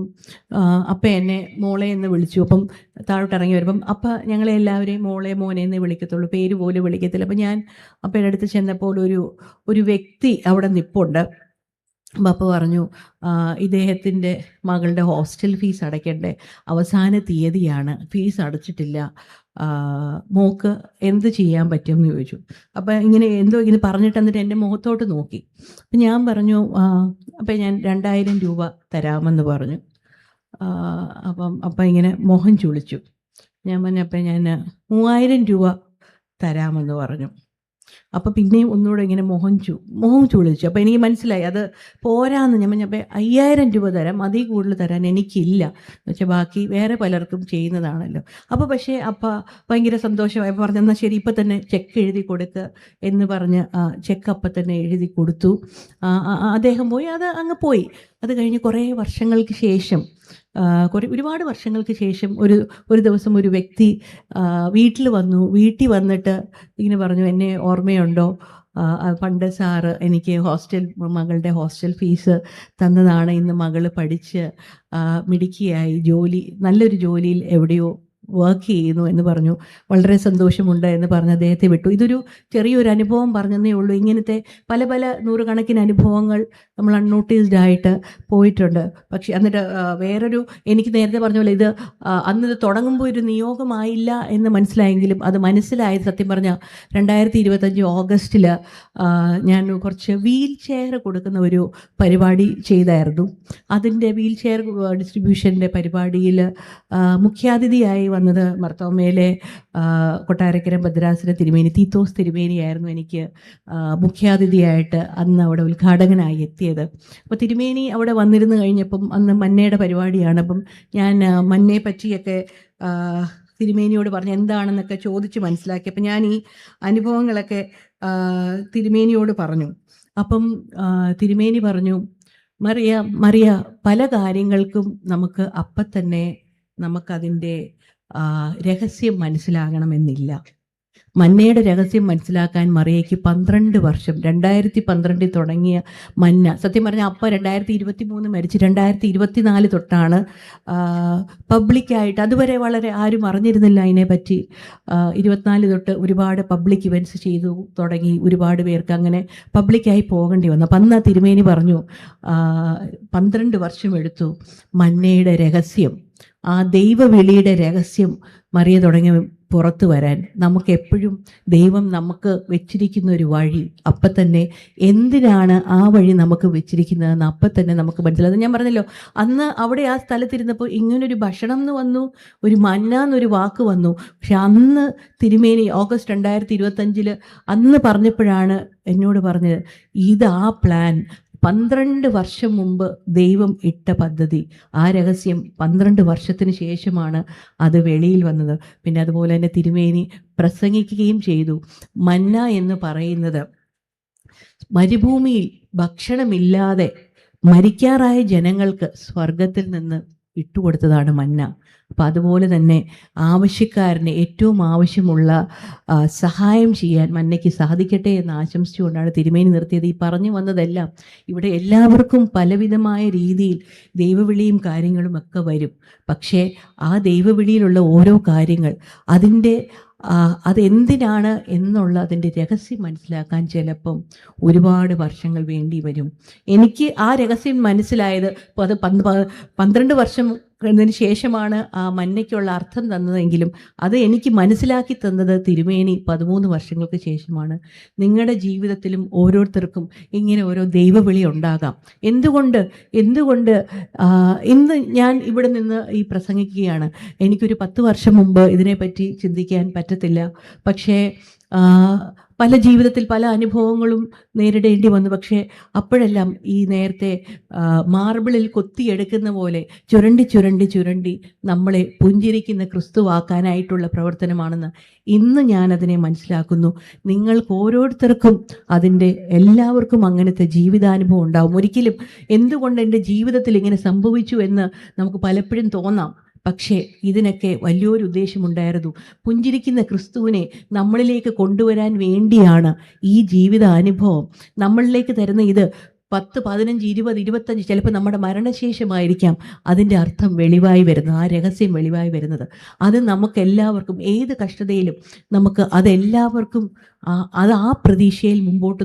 അപ്പ എന്നെ മോളെ എന്ന് വിളിച്ചു. അപ്പം താഴോട്ട് ഇറങ്ങി വരുമ്പം ഞങ്ങളെ എല്ലാവരെയും മോളെ മോനെ എന്നേ വിളിക്കത്തുള്ളൂ, പേര് പോലും വിളിക്കത്തില്ല. അപ്പം ഞാൻ അപ്പയുടെ അടുത്ത് ചെന്നപ്പോൾ ഒരു വ്യക്തി അവിടെ നിപ്പുണ്ട്. അപ്പ പറഞ്ഞു, ഇദ്ദേഹത്തിൻ്റെ മകളുടെ ഹോസ്റ്റൽ ഫീസ് അടയ്ക്കേണ്ട അവസാന തീയതിയാണ്, ഫീസ് അടച്ചിട്ടില്ല, മോക്ക് എന്ത് ചെയ്യാൻ പറ്റുമെന്ന് ചോദിച്ചു. അപ്പം ഇങ്ങനെ പറഞ്ഞിട്ട് എന്നിട്ട് എൻ്റെ മുഖത്തോട്ട് നോക്കി. അപ്പം ഞാൻ പറഞ്ഞു, അപ്പം ഞാൻ 2000 രൂപ തരാമെന്ന് പറഞ്ഞു. അപ്പം ഇങ്ങനെ മുഖം ചുളിച്ചു. ഞാൻ പറഞ്ഞു, അപ്പം ഞാൻ 3000 രൂപ തരാമെന്ന് പറഞ്ഞു. അപ്പം പിന്നെയും ഒന്നുകൂടെ ഇങ്ങനെ മുഖം ചുളിച്ചു. അപ്പം എനിക്ക് മനസ്സിലായി അത് പോരാന്ന്. ഞാൻ പറഞ്ഞപ്പോൾ 5000 രൂപ തരാം, അതിൽ കൂടുതൽ തരാൻ എനിക്കില്ല എന്ന് വെച്ചാൽ ബാക്കി വേറെ പലർക്കും ചെയ്യുന്നതാണല്ലോ. അപ്പോൾ പക്ഷേ ഭയങ്കര സന്തോഷമായി പറഞ്ഞു, എന്നാൽ ശരി ഇപ്പം തന്നെ ചെക്ക് എഴുതി കൊടുക്കുക എന്ന് പറഞ്ഞ് ചെക്ക് അപ്പം തന്നെ എഴുതി കൊടുത്തു. അദ്ദേഹം പോയി, അത് അങ്ങ് പോയി. അത് കഴിഞ്ഞ് കുറേ വർഷങ്ങൾക്ക് ശേഷം, ഒരുപാട് വർഷങ്ങൾക്ക് ശേഷം ഒരു ദിവസം ഒരു വ്യക്തി വീട്ടിൽ വന്നിട്ട് ഇങ്ങനെ പറഞ്ഞു, എന്നെ ഓർമ്മയുണ്ടോ, പണ്ട് സാറ് എനിക്ക് മകളുടെ ഹോസ്റ്റൽ ഫീസ് തന്നതാണ്, ഇന്ന് മകൾ പഠിച്ച് മിടുക്കിയായി നല്ലൊരു ജോലിയിൽ എവിടെയോ വർക്ക് ചെയ്യുന്നു എന്ന് പറഞ്ഞു. വളരെ സന്തോഷമുണ്ട് എന്ന് പറഞ്ഞ് അദ്ദേഹത്തെ വിട്ടു. ഇതൊരു ചെറിയൊരു അനുഭവം പറഞ്ഞതേ ഉള്ളൂ. ഇങ്ങനത്തെ പല നൂറുകണക്കിന് അനുഭവങ്ങൾ നമ്മൾ അൺനോട്ടീസ്ഡ് ആയിട്ട് പോയിട്ടുണ്ട്. പക്ഷേ എന്നിട്ട് എനിക്ക് നേരത്തെ പറഞ്ഞ പോലെ ഇത് അന്നിത് തുടങ്ങുമ്പോൾ ഒരു നിയോഗമായില്ല എന്ന് മനസ്സിലായെങ്കിലും, അത് മനസ്സിലായത് സത്യം പറഞ്ഞാൽ 2025 ഓഗസ്റ്റിൽ ഞാൻ കുറച്ച് വീൽ ചെയർ കൊടുക്കുന്ന ഒരു പരിപാടി ചെയ്തായിരുന്നു. അതിൻ്റെ വീൽ ചെയർ ഡിസ്ട്രിബ്യൂഷൻ്റെ പരിപാടിയിൽ മുഖ്യാതിഥിയായി വന്നത് മർത്തോമയിലെ കൊട്ടാരക്കര ഭദ്രാസന തിരുമേനി തീത്തോസ് തിരുമേനിയായിരുന്നു എനിക്ക് മുഖ്യാതിഥിയായിട്ട് അന്ന് അവിടെ ഉദ്ഘാടകനായി എത്തിയത്. അപ്പോൾ തിരുമേനി അവിടെ വന്നിരുന്ന് കഴിഞ്ഞപ്പം അന്ന് മന്നയുടെ പരിപാടിയാണ്. അപ്പം ഞാൻ മന്നയെ പറ്റിയൊക്കെ തിരുമേനിയോട് പറഞ്ഞ് എന്താണെന്നൊക്കെ ചോദിച്ച് മനസ്സിലാക്കി. അപ്പം ഞാൻ ഈ അനുഭവങ്ങളൊക്കെ തിരുമേനിയോട് പറഞ്ഞു. അപ്പം തിരുമേനി പറഞ്ഞു, മറിയ പല കാര്യങ്ങൾക്കും നമുക്കതിൻ്റെ രഹസ്യം മനസ്സിലാകണമെന്നില്ല. മന്നയുടെ രഹസ്യം മനസ്സിലാക്കാൻ മറിയയ്ക്ക് 12 വർഷം, 2012 തുടങ്ങിയ മന്ന, സത്യം പറഞ്ഞാൽ 2023 മരിച്ച് 2024 തൊട്ടാണ് പബ്ലിക്കായിട്ട്, അതുവരെ വളരെ ആരും അറിഞ്ഞിരുന്നില്ല അതിനെപ്പറ്റി. 24 തൊട്ട് ഒരുപാട് പബ്ലിക് ഇവൻറ്റ്സ് ചെയ്തു തുടങ്ങി, ഒരുപാട് പേർക്ക് അങ്ങനെ പബ്ലിക്കായി പോകേണ്ടി വന്നു. അപ്പം അന്ന് തിരുമേനി പറഞ്ഞു, 12 വർഷം എടുത്തു മന്നയുടെ രഹസ്യം, ആ ദൈവവിളിയുടെ രഹസ്യം മറിയ തുടങ്ങിയ പുറത്തു വരാൻ നമുക്കെപ്പോഴും ദൈവം നമുക്ക് വെച്ചിരിക്കുന്ന ഒരു വഴി അപ്പം തന്നെ എന്തിനാണ് ആ വഴി നമുക്ക് വെച്ചിരിക്കുന്നതെന്ന് അപ്പം തന്നെ നമുക്ക് മനസ്സിലാകും. ഞാൻ പറഞ്ഞല്ലോ, അന്ന് അവിടെ ആ സ്ഥലത്തിരുന്നപ്പോൾ ഇങ്ങനൊരു ഭക്ഷണം എന്ന് വന്നു, ഒരു മന്ന എന്നൊരു വാക്ക് വന്നു. പക്ഷെ അന്ന് തിരുമേനി ഓഗസ്റ്റ് 2025 അന്ന് പറഞ്ഞപ്പോഴാണ് എന്നോട് പറഞ്ഞത്, ഇത് ആ പ്ലാൻ 12 വർഷം മുമ്പ് ദൈവം ഇട്ട പദ്ധതി. ആ രഹസ്യം 12 വർഷത്തിന് ശേഷമാണ് അത് വെളിയിൽ വന്നത്. പിന്നെ അതുപോലെ തന്നെ തിരുമേനി പ്രസംഗിക്കുകയും ചെയ്തു. മന്ന എന്ന് പറയുന്നത് മരുഭൂമിയിൽ ഭക്ഷണമില്ലാതെ മരിക്കാറായ ജനങ്ങൾക്ക് സ്വർഗത്തിൽ നിന്ന് ഇട്ടുകൊടുത്തതാണ് മന്ന. അപ്പം അതുപോലെ തന്നെ ആവശ്യക്കാരന് ഏറ്റവും ആവശ്യമുള്ള സഹായം ചെയ്യാൻ മന്നയ്ക്ക് സാധിക്കട്ടെ എന്ന് ആശംസിച്ചുകൊണ്ടാണ് തിരുമേനി നിർത്തിയത്. ഈ പറഞ്ഞു വന്നതെല്ലാം ഇവിടെ എല്ലാവർക്കും പലവിധമായ രീതിയിൽ ദൈവവിളിയും കാര്യങ്ങളും ഒക്കെ വരും. പക്ഷേ ആ ദൈവവിളിയിലുള്ള ഓരോ കാര്യങ്ങൾ അതെന്തിനാണ് എന്നുള്ള അതിൻ്റെ രഹസ്യം മനസ്സിലാക്കാൻ ചിലപ്പം ഒരുപാട് വർഷങ്ങൾ വേണ്ടി വരും. എനിക്ക് ആ രഹസ്യം മനസ്സിലായത് അത് 12 വർഷം തിന് ശേഷമാണ് ആ മന്നയ്ക്കുള്ള അർത്ഥം തന്നതെങ്കിലും അത് എനിക്ക് മനസ്സിലാക്കി തന്നത് തിരുമേനി 13 വർഷങ്ങൾക്ക് ശേഷമാണ്. നിങ്ങളുടെ ജീവിതത്തിലും ഓരോരുത്തർക്കും ഇങ്ങനെ ഓരോ ദൈവവിളി ഉണ്ടാകാം. എന്തുകൊണ്ട് ഇന്ന് ഞാൻ ഇവിടെ നിന്ന് ഈ പ്രസംഗിക്കുകയാണ്. എനിക്കൊരു 10 വർഷം മുമ്പ് ഇതിനെപ്പറ്റി ചിന്തിക്കാൻ പറ്റത്തില്ല. പക്ഷേ പല ജീവിതത്തിൽ പല അനുഭവങ്ങളും നേരിടേണ്ടി വന്നു. പക്ഷേ അപ്പോഴെല്ലാം ഈ നേരത്തെ മാർബിളിൽ കൊത്തിയെടുക്കുന്ന പോലെ ചുരണ്ടി നമ്മളെ പുഞ്ചിരിക്കുന്ന ക്രിസ്തുവാക്കാനായിട്ടുള്ള പ്രവർത്തനമാണെന്ന് ഇന്ന് ഞാനതിനെ മനസ്സിലാക്കുന്നു. നിങ്ങൾക്ക് ഓരോരുത്തർക്കും എല്ലാവർക്കും അങ്ങനത്തെ ജീവിതാനുഭവം ഉണ്ടാവും. ഒരിക്കലും എന്തുകൊണ്ട് എൻ്റെ ജീവിതത്തിൽ ഇങ്ങനെ സംഭവിച്ചു എന്ന് നമുക്ക് പലപ്പോഴും തോന്നാം. പക്ഷേ ഇതിനൊക്കെ വലിയൊരു ഉദ്ദേശമുണ്ടായിരുന്നു. പുഞ്ചിരിക്കുന്ന ക്രിസ്തുവിനെ നമ്മളിലേക്ക് കൊണ്ടുവരാൻ വേണ്ടിയാണ് ഈ ജീവിതാനുഭവം നമ്മളിലേക്ക് തരുന്ന. ഇത് 10, 15, 20, 25 ചിലപ്പോൾ നമ്മുടെ മരണശേഷമായിരിക്കാം അതിൻ്റെ അർത്ഥം വെളിവായി വരുന്നത്, ആ രഹസ്യം വെളിവായി വരുന്നത്. അത് നമുക്കെല്ലാവർക്കും ഏത് കഷ്ടതയിലും നമുക്ക് അതെല്ലാവർക്കും ആ പ്രതീക്ഷയിൽ മുമ്പോട്ട്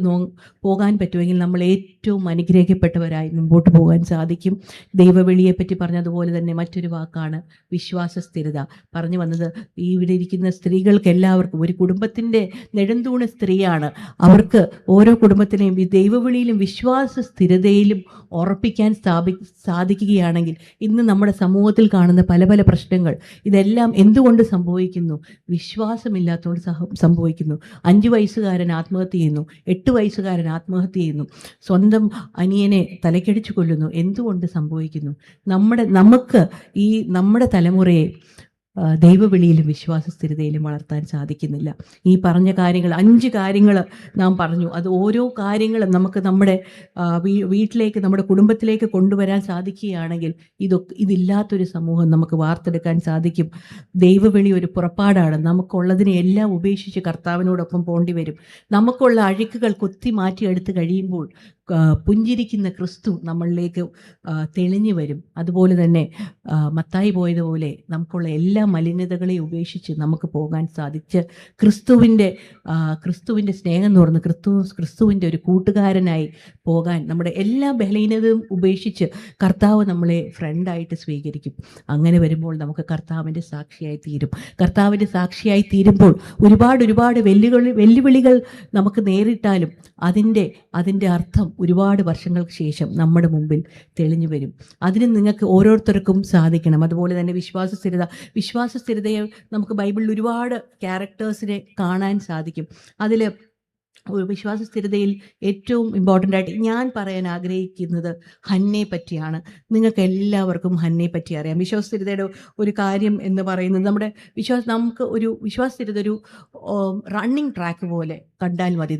പോകാൻ പറ്റുമെങ്കിൽ നമ്മൾ ഏറ്റവും അനുഗ്രഹിക്കപ്പെട്ടവരായി മുമ്പോട്ട് പോകാൻ സാധിക്കും. ദൈവവിളിയെപ്പറ്റി പറഞ്ഞതുപോലെ തന്നെ മറ്റൊരു വാക്കാണ് വിശ്വാസ സ്ഥിരത. പറഞ്ഞു വന്നത്, ഇവിടെ ഇരിക്കുന്ന സ്ത്രീകൾക്ക് എല്ലാവർക്കും ഒരു കുടുംബത്തിൻ്റെ നെടുന്തൂണ് സ്ത്രീയാണ്. അവർക്ക് ഓരോ കുടുംബത്തിനെയും ദൈവവിളിയിലും വിശ്വാസ സ്ഥിരതയിലും ഉറപ്പിക്കാൻ സാധിക്കുകയാണെങ്കിൽ ഇന്ന് നമ്മുടെ സമൂഹത്തിൽ കാണുന്ന പല പല പ്രശ്നങ്ങൾ ഇതെല്ലാം എന്തുകൊണ്ട് സംഭവിക്കുന്നു? വിശ്വാസമില്ലാത്തതുകൊണ്ട് സംഭവിക്കുന്നു. 5 വയസ്സുകാരൻ ആത്മഹത്യ ചെയ്യുന്നു, 8 വയസ്സുകാരൻ ആത്മഹത്യ ചെയ്യുന്നു, സ്വന്തം അനിയനെ തലക്കടിച്ചു കൊല്ലുന്നു. എന്തുകൊണ്ട് സംഭവിക്കുന്നു? നമ്മുടെ തലമുറയെ ദൈവവിളിയിലും വിശ്വാസ സ്ഥിരതയിലും വളർത്താൻ സാധിക്കുന്നില്ല. ഈ പറഞ്ഞ കാര്യങ്ങൾ 5 കാര്യങ്ങൾ നാം പറഞ്ഞു. അത് ഓരോ കാര്യങ്ങളും നമുക്ക് നമ്മുടെ വീട്ടിലേക്ക്, നമ്മുടെ കുടുംബത്തിലേക്ക് കൊണ്ടുവരാൻ സാധിക്കുകയാണെങ്കിൽ ഇതില്ലാത്തൊരു സമൂഹം നമുക്ക് വാർത്തെടുക്കാൻ സാധിക്കും. ദൈവവിളി ഒരു പുറപ്പാടാണ്. നമുക്കുള്ളതിനെ എല്ലാം ഉപേക്ഷിച്ച് കർത്താവിനോടൊപ്പം പോണ്ടി വരും. നമുക്കുള്ള അഴുക്കുകൾ കൊത്തി മാറ്റിയെടുത്ത് കഴിയുമ്പോൾ പുഞ്ചിരിക്കുന്ന ക്രിസ്തു നമ്മളിലേക്ക് തെളിഞ്ഞു വരും. അതുപോലെ തന്നെ മത്തായി പോയതുപോലെ നമുക്കുള്ള എല്ലാ മലിനതകളെയും ഉപേക്ഷിച്ച് നമുക്ക് പോകാൻ സാധിച്ച് ക്രിസ്തുവിൻ്റെ സ്നേഹം തുറന്ന് ക്രിസ്തുവിൻ്റെ ഒരു കൂട്ടുകാരനായി പോകാൻ നമ്മുടെ എല്ലാ ബലഹീനതയും ഉപേക്ഷിച്ച് കർത്താവ് നമ്മളെ ഫ്രണ്ടായിട്ട് സ്വീകരിക്കും. അങ്ങനെ വരുമ്പോൾ നമുക്ക് കർത്താവിൻ്റെ സാക്ഷിയായി തീരും. കർത്താവിൻ്റെ സാക്ഷിയായി തീരുമ്പോൾ ഒരുപാട് വെല്ലുവിളികൾ നമുക്ക് നേരിട്ടാലും അതിൻ്റെ അർത്ഥം ഒരുപാട് വർഷങ്ങൾക്ക് ശേഷം നമ്മുടെ മുമ്പിൽ തെളിഞ്ഞു വരും. അതിന് നിങ്ങൾക്ക് ഓരോരുത്തർക്കും സാധിക്കണം. അതുപോലെ തന്നെ വിശ്വാസ സ്ഥിരതയെ നമുക്ക് ബൈബിളിൽ ഒരുപാട് ക്യാരക്ടേഴ്സിനെ കാണാൻ സാധിക്കും. അതിൽ വിശ്വാസ സ്ഥിരതയിൽ ഏറ്റവും ഇമ്പോർട്ടൻ്റ് ആയിട്ട് ഞാൻ പറയാൻ ആഗ്രഹിക്കുന്നത് ഹന്നയെ പറ്റിയാണ്. നിങ്ങൾക്ക് എല്ലാവർക്കും ഹന്നയെ പറ്റി അറിയാം. വിശ്വാസ സ്ഥിരതയുടെ ഒരു കാര്യം എന്ന് പറയുന്നത് നമുക്ക് ഒരു വിശ്വാസ സ്ഥിരത ഒരു റണ്ണിങ് ട്രാക്ക് പോലെ കണ്ടാൽ മതി.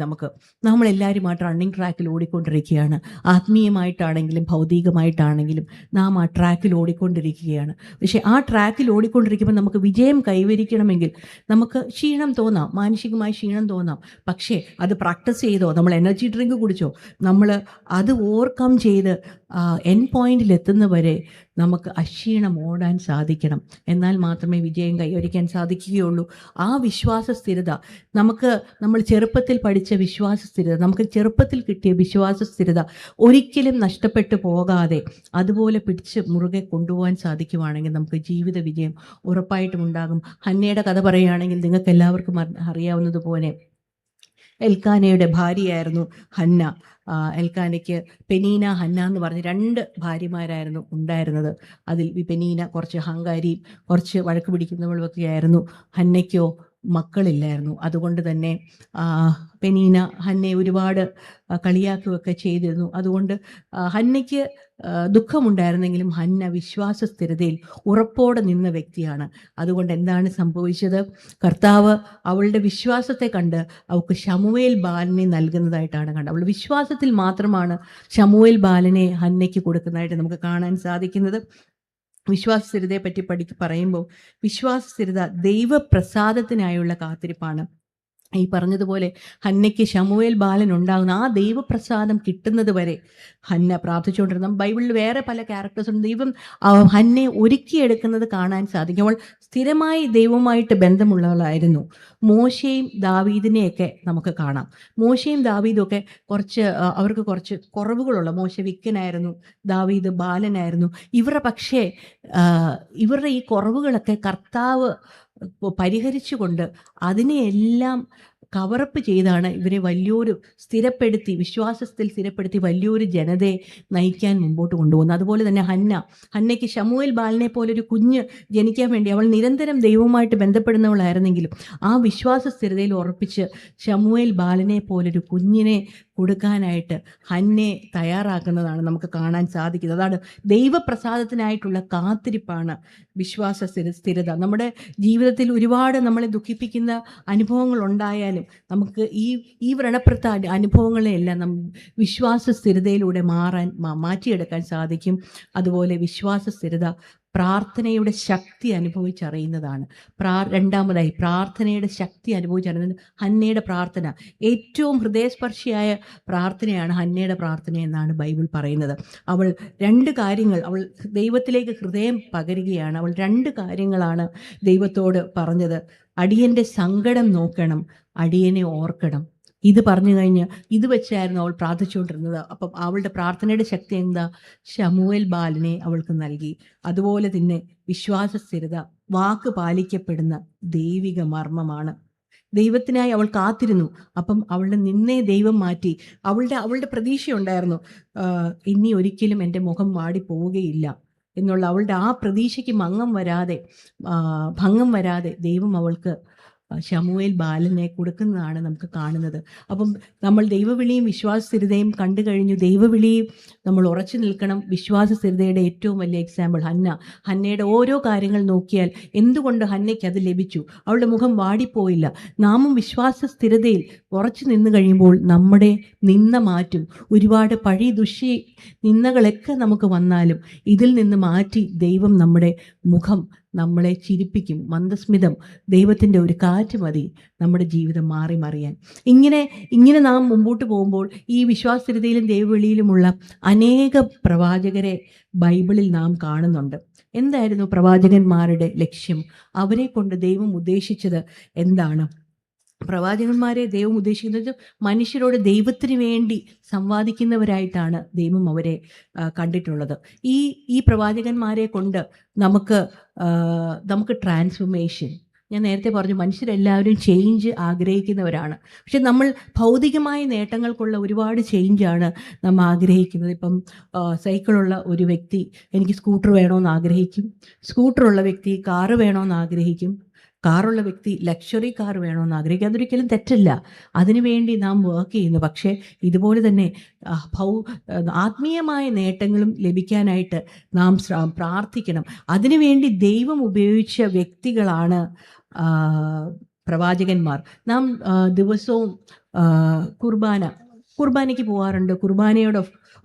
നമ്മളെല്ലാവരും ആ റണ്ണിങ് ട്രാക്കിൽ ഓടിക്കൊണ്ടിരിക്കുകയാണ്. ആത്മീയമായിട്ടാണെങ്കിലും ഭൗതികമായിട്ടാണെങ്കിലും നാം ആ ട്രാക്കിൽ ഓടിക്കൊണ്ടിരിക്കുകയാണ്. പക്ഷേ ആ ട്രാക്കിൽ ഓടിക്കൊണ്ടിരിക്കുമ്പോൾ നമുക്ക് വിജയം കൈവരിക്കണമെങ്കിൽ നമുക്ക് ക്ഷീണം തോന്നാം, മാനസികമായി ക്ഷീണം തോന്നാം. പക്ഷേ അത് പ്രാക്ടീസ് ചെയ്തോ, നമ്മൾ എനർജി ഡ്രിങ്ക് കുടിച്ചോ, നമ്മൾ അത് ഓവർകം ചെയ്ത് എൻ പോയിന്റിൽ എത്തുന്നവരെ നമുക്ക് അക്ഷീണം ഓടാൻ സാധിക്കണം. എന്നാൽ മാത്രമേ വിജയം കൈവരിക്കാൻ സാധിക്കുകയുള്ളൂ. ആ വിശ്വാസ സ്ഥിരത നമ്മൾ ചെറുപ്പത്തിൽ പഠിച്ച വിശ്വാസ സ്ഥിരത, നമുക്ക് ചെറുപ്പത്തിൽ കിട്ടിയ വിശ്വാസ സ്ഥിരത ഒരിക്കലും നഷ്ടപ്പെട്ടു പോകാതെ അതുപോലെ പിടിച്ച് മുറുകെ കൊണ്ടുപോകാൻ സാധിക്കുവാണെങ്കിൽ നമുക്ക് ജീവിത വിജയം ഉറപ്പായിട്ടും ഉണ്ടാകും. ഹന്നയുടെ കഥ പറയുകയാണെങ്കിൽ നിങ്ങൾക്ക് എല്ലാവർക്കും അറിയാവുന്നതുപോലെ എൽക്കാനയുടെ ഭാര്യയായിരുന്നു ഹന്ന. എൽക്കാനയ്ക്ക് പെനീന, ഹന്ന എന്ന് പറഞ്ഞ് 2 ഭാര്യമാരായിരുന്നു ഉണ്ടായിരുന്നത്. അതിൽ പെനീന കുറച്ച് അഹങ്കാരിയും കുറച്ച് വഴക്ക് പിടിക്കുന്നവളുമൊക്കെ ആയിരുന്നു. ഹന്നയ്ക്കോ മക്കളില്ലായിരുന്നു. അതുകൊണ്ട് തന്നെ പെനീന ഹന്നയെ ഒരുപാട് കളിയാക്കുകയൊക്കെ ചെയ്തിരുന്നു. അതുകൊണ്ട് ഹന്നയ്ക്ക് ദുഃഖമുണ്ടായിരുന്നെങ്കിലും ഹന്ന വിശ്വാസ സ്ഥിരതയിൽ ഉറപ്പോടെ നിന്ന വ്യക്തിയാണ്. അതുകൊണ്ട് എന്താണ് സംഭവിച്ചത്? കർത്താവ് അവളുടെ വിശ്വാസത്തെ കണ്ട് അവൾക്ക് ശമൂവേൽ ബാലനെ നൽകുന്നതായിട്ടാണ് കണ്ടത്. അവളുടെ വിശ്വാസത്തിൽ മാത്രമാണ് ശമൂവേൽ ബാലനെ ഹന്നയ്ക്ക് കൊടുക്കുന്നതായിട്ട് നമുക്ക് കാണാൻ സാധിക്കുന്നത്. വിശ്വാസ സ്ഥിരതയെ പറ്റി പറയുമ്പോൾ വിശ്വാസ സ്ഥിരത ദൈവപ്രസാദത്തിനായുള്ള കാത്തിരിപ്പാണ്. ഈ പറഞ്ഞതുപോലെ ഹന്നയ്ക്ക് ശമൂവേൽ ബാലൻ ഉണ്ടാകുന്ന ആ ദൈവപ്രസാദം കിട്ടുന്നത് വരെ ഹന്ന പ്രാർത്ഥിച്ചുകൊണ്ടിരുന്ന ബൈബിളിൽ വേറെ പല ക്യാരക്ടേഴ്സും ദൈവം ഹന്നയെ ഒരുക്കിയെടുക്കുന്നത് കാണാൻ സാധിക്കും. അവൾ സ്ഥിരമായി ദൈവവുമായിട്ട് ബന്ധമുള്ളവളായിരുന്നു. മോശയും ദാവീദിനെയൊക്കെ നമുക്ക് കാണാം. മോശയും ദാവീദും ഒക്കെ അവർക്ക് കുറച്ച് കുറവുകളുള്ള, മോശ വിക്കനായിരുന്നു, ദാവീദ് ബാലനായിരുന്നു. ഇവരുടെ ഈ കുറവുകളൊക്കെ കർത്താവ് പരിഹരിച്ചുകൊണ്ട് അതിനെയെല്ലാം കവറപ്പ് ചെയ്താണ് ഇവരെ സ്ഥിരപ്പെടുത്തി, വിശ്വാസത്തിൽ സ്ഥിരപ്പെടുത്തി വലിയൊരു ജനതയെ നയിക്കാൻ മുമ്പോട്ട് കൊണ്ടുപോകുന്നത്. അതുപോലെ തന്നെ ഹന്നയ്ക്ക് ശമൂവേൽ ബാലനെ പോലെ ഒരു കുഞ്ഞ് ജനിക്കാൻ വേണ്ടി അവൾ നിരന്തരം ദൈവവുമായിട്ട് ബന്ധപ്പെടുന്നവളായിരുന്നെങ്കിലും ആ വിശ്വാസ സ്ഥിരതയിൽ ഉറപ്പിച്ച് ശമൂവേൽ ബാലനെ പോലൊരു കുഞ്ഞിനെ കൊടുക്കാനായിട്ട് ഹന്നയെ തയ്യാറാക്കുന്നതാണ് നമുക്ക് കാണാൻ സാധിക്കുന്നത്. അതാണ് ദൈവപ്രസാദത്തിനായിട്ടുള്ള കാത്തിരിപ്പാണ് വിശ്വാസ സ്ഥിരത. നമ്മുടെ ജീവിതത്തിൽ ഒരുപാട് നമ്മളെ ദുഃഖിപ്പിക്കുന്ന അനുഭവങ്ങൾ ഉണ്ടായാലും നമുക്ക് ഈ വ്രണപ്പെടുത്ത അനുഭവങ്ങളെയെല്ലാം വിശ്വാസ സ്ഥിരതയിലൂടെ മാറ്റിയെടുക്കാൻ സാധിക്കും. അതുപോലെ വിശ്വാസ സ്ഥിരത പ്രാർത്ഥനയുടെ ശക്തി അനുഭവിച്ചറിയുന്നതാണ്. രണ്ടാമതായി പ്രാർത്ഥനയുടെ ശക്തി അനുഭവിച്ചറിയുന്നത് ഹന്നയുടെ പ്രാർത്ഥന. ഏറ്റവും ഹൃദയസ്പർശിയായ പ്രാർത്ഥനയാണ് ഹന്നയുടെ പ്രാർത്ഥന എന്നാണ് ബൈബിൾ പറയുന്നത്. അവൾ 2 കാര്യങ്ങൾ, അവൾ ദൈവത്തിലേക്ക് ഹൃദയം പകരുകയാണ്. അവൾ 2 കാര്യങ്ങളാണ് ദൈവത്തോട് പറഞ്ഞത്. അടിയൻ്റെ സങ്കടം നോക്കണം, അടിയനെ ഓർക്കണം. ഇത് പറഞ്ഞു കഴിഞ്ഞ് ഇത് വെച്ചായിരുന്നു അവൾ പ്രാർത്ഥിച്ചുകൊണ്ടിരുന്നത്. അപ്പം അവളുടെ പ്രാർത്ഥനയുടെ ശക്തി എന്താ? ശമൂവേൽ ബാലനെ അവൾക്ക് നൽകി. അതുപോലെ തന്നെ വിശ്വാസ സ്ഥിരത വാക്ക് പാലിക്കപ്പെടുന്ന ദൈവിക മർമ്മമാണ്. ദൈവത്തിനായി അവൾ കാത്തിരുന്നു. അപ്പം അവളുടെ നിന്നെ ദൈവം മാറ്റി. അവളുടെ പ്രതീക്ഷയുണ്ടായിരുന്നു, ഇനി ഒരിക്കലും എൻ്റെ മുഖം വാടി പോവുകയില്ല എന്നുള്ള അവളുടെ ആ പ്രതീക്ഷയ്ക്ക് ഭംഗം വരാതെ ദൈവം അവൾക്ക് ശമൂവേൽ ബാലനെ കൊടുക്കുന്നതാണ് നമുക്ക് കാണുന്നത്. അപ്പം നമ്മൾ ദൈവവിളിയും വിശ്വാസ സ്ഥിരതയും കണ്ടു കഴിഞ്ഞു. ദൈവവിളിയും നമ്മൾ ഉറച്ചു നിൽക്കണം. വിശ്വാസ സ്ഥിരതയുടെ ഏറ്റവും വലിയ എക്സാമ്പിൾ ഹന്നയുടെ ഓരോ കാര്യങ്ങൾ നോക്കിയാൽ എന്തുകൊണ്ട് ഹന്നയ്ക്ക് അത് ലഭിച്ചു? അവളുടെ മുഖം വാടിപ്പോയില്ല. നാമും വിശ്വാസ സ്ഥിരതയിൽ ഉറച്ചു നിന്ന് കഴിയുമ്പോൾ നമ്മുടെ നിന്ന മാറ്റും. ഒരുപാട് നിന്നകളൊക്കെ നമുക്ക് വന്നാലും ഇതിൽ നിന്ന് മാറ്റി ദൈവം നമ്മുടെ മുഖം നമ്മളെ ചിരിപ്പിക്കും. മന്ദസ്മിതം, ദൈവത്തിൻ്റെ ഒരു കാറ്റ് മതി നമ്മുടെ ജീവിതം മറിയാൻ. ഇങ്ങനെ നാം മുമ്പോട്ട് പോകുമ്പോൾ ഈ വിശ്വാസസ്ഥിരതയിലും ദൈവവിളിയിലുമുള്ള അനേക പ്രവാചകരെ ബൈബിളിൽ നാം കാണുന്നുണ്ട്. എന്തായിരുന്നു പ്രവാചകന്മാരുടെ ലക്ഷ്യം? അവരെ കൊണ്ട് ദൈവം ഉദ്ദേശിച്ചത് എന്താണ്? പ്രവാചകന്മാരെ ദൈവം ഉദ്ദേശിക്കുന്നത് മനുഷ്യരോട് ദൈവത്തിന് വേണ്ടി സംവാദിക്കുന്നവരായിട്ടാണ് ദൈവം അവരെ കണ്ടിട്ടുള്ളത്. ഈ പ്രവാചകന്മാരെ കൊണ്ട് നമുക്ക് ട്രാൻസ്ഫോർമേഷൻ, ഞാൻ നേരത്തെ പറഞ്ഞു മനുഷ്യരെല്ലാവരും ചേഞ്ച് ആഗ്രഹിക്കുന്നവരാണ്. പക്ഷെ നമ്മൾ ഭൗതികമായ നേട്ടങ്ങൾക്കുള്ള ഒരുപാട് ചേഞ്ചാണ് നമ്മൾ ആഗ്രഹിക്കുന്നത്. ഇപ്പം സൈക്കിളുള്ള ഒരു വ്യക്തി എനിക്ക് സ്കൂട്ടർ വേണമെന്ന് ആഗ്രഹിക്കും, സ്കൂട്ടറുള്ള വ്യക്തി കാറ് വേണമെന്ന് ആഗ്രഹിക്കും, കാറുള്ള വ്യക്തി ലക്ഷറി കാർ വേണമെന്ന് ആഗ്രഹിക്കുക. അതൊരിക്കലും തെറ്റല്ല, അതിനുവേണ്ടി നാം വർക്ക് ചെയ്യുന്നു. പക്ഷേ ഇതുപോലെ തന്നെ ആത്മീയമായ നേട്ടങ്ങളും ലഭിക്കാനായിട്ട് നാം പ്രാർത്ഥിക്കണം. അതിനുവേണ്ടി ദൈവം ഉപയോഗിച്ച വ്യക്തികളാണ് പ്രവാചകന്മാർ. നാം ദിവസവും കുർബാന കുർബാനയ്ക്ക് പോകാറുണ്ട്.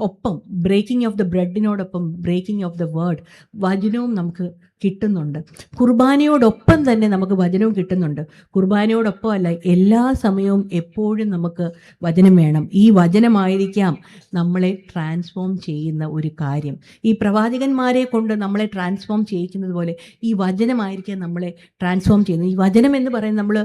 ഒപ്പം ബ്രേക്കിംഗ് ഓഫ് ദ ബ്രെഡിനോടൊപ്പം ബ്രേക്കിംഗ് ഓഫ് ദ വേർഡ്, വചനവും നമുക്ക് കിട്ടുന്നുണ്ട്. കുർബാനയോടൊപ്പം തന്നെ നമുക്ക് വചനവും കിട്ടുന്നുണ്ട്. കുർബാനയോടൊപ്പം അല്ല, എല്ലാ സമയവും എപ്പോഴും നമുക്ക് വചനം വേണം. ഈ വചനമായിരിക്കാം നമ്മളെ ട്രാൻസ്ഫോം ചെയ്യുന്ന ഒരു കാര്യം. ഈ പ്രവാചകന്മാരെ കൊണ്ട് നമ്മളെ ട്രാൻസ്ഫോം ചെയ്യിക്കുന്നത് പോലെ ഈ വചനമായിരിക്കാം നമ്മളെ ട്രാൻസ്ഫോം ചെയ്യുന്നത്. ഈ വചനം എന്ന് പറയുന്നത് നമ്മൾ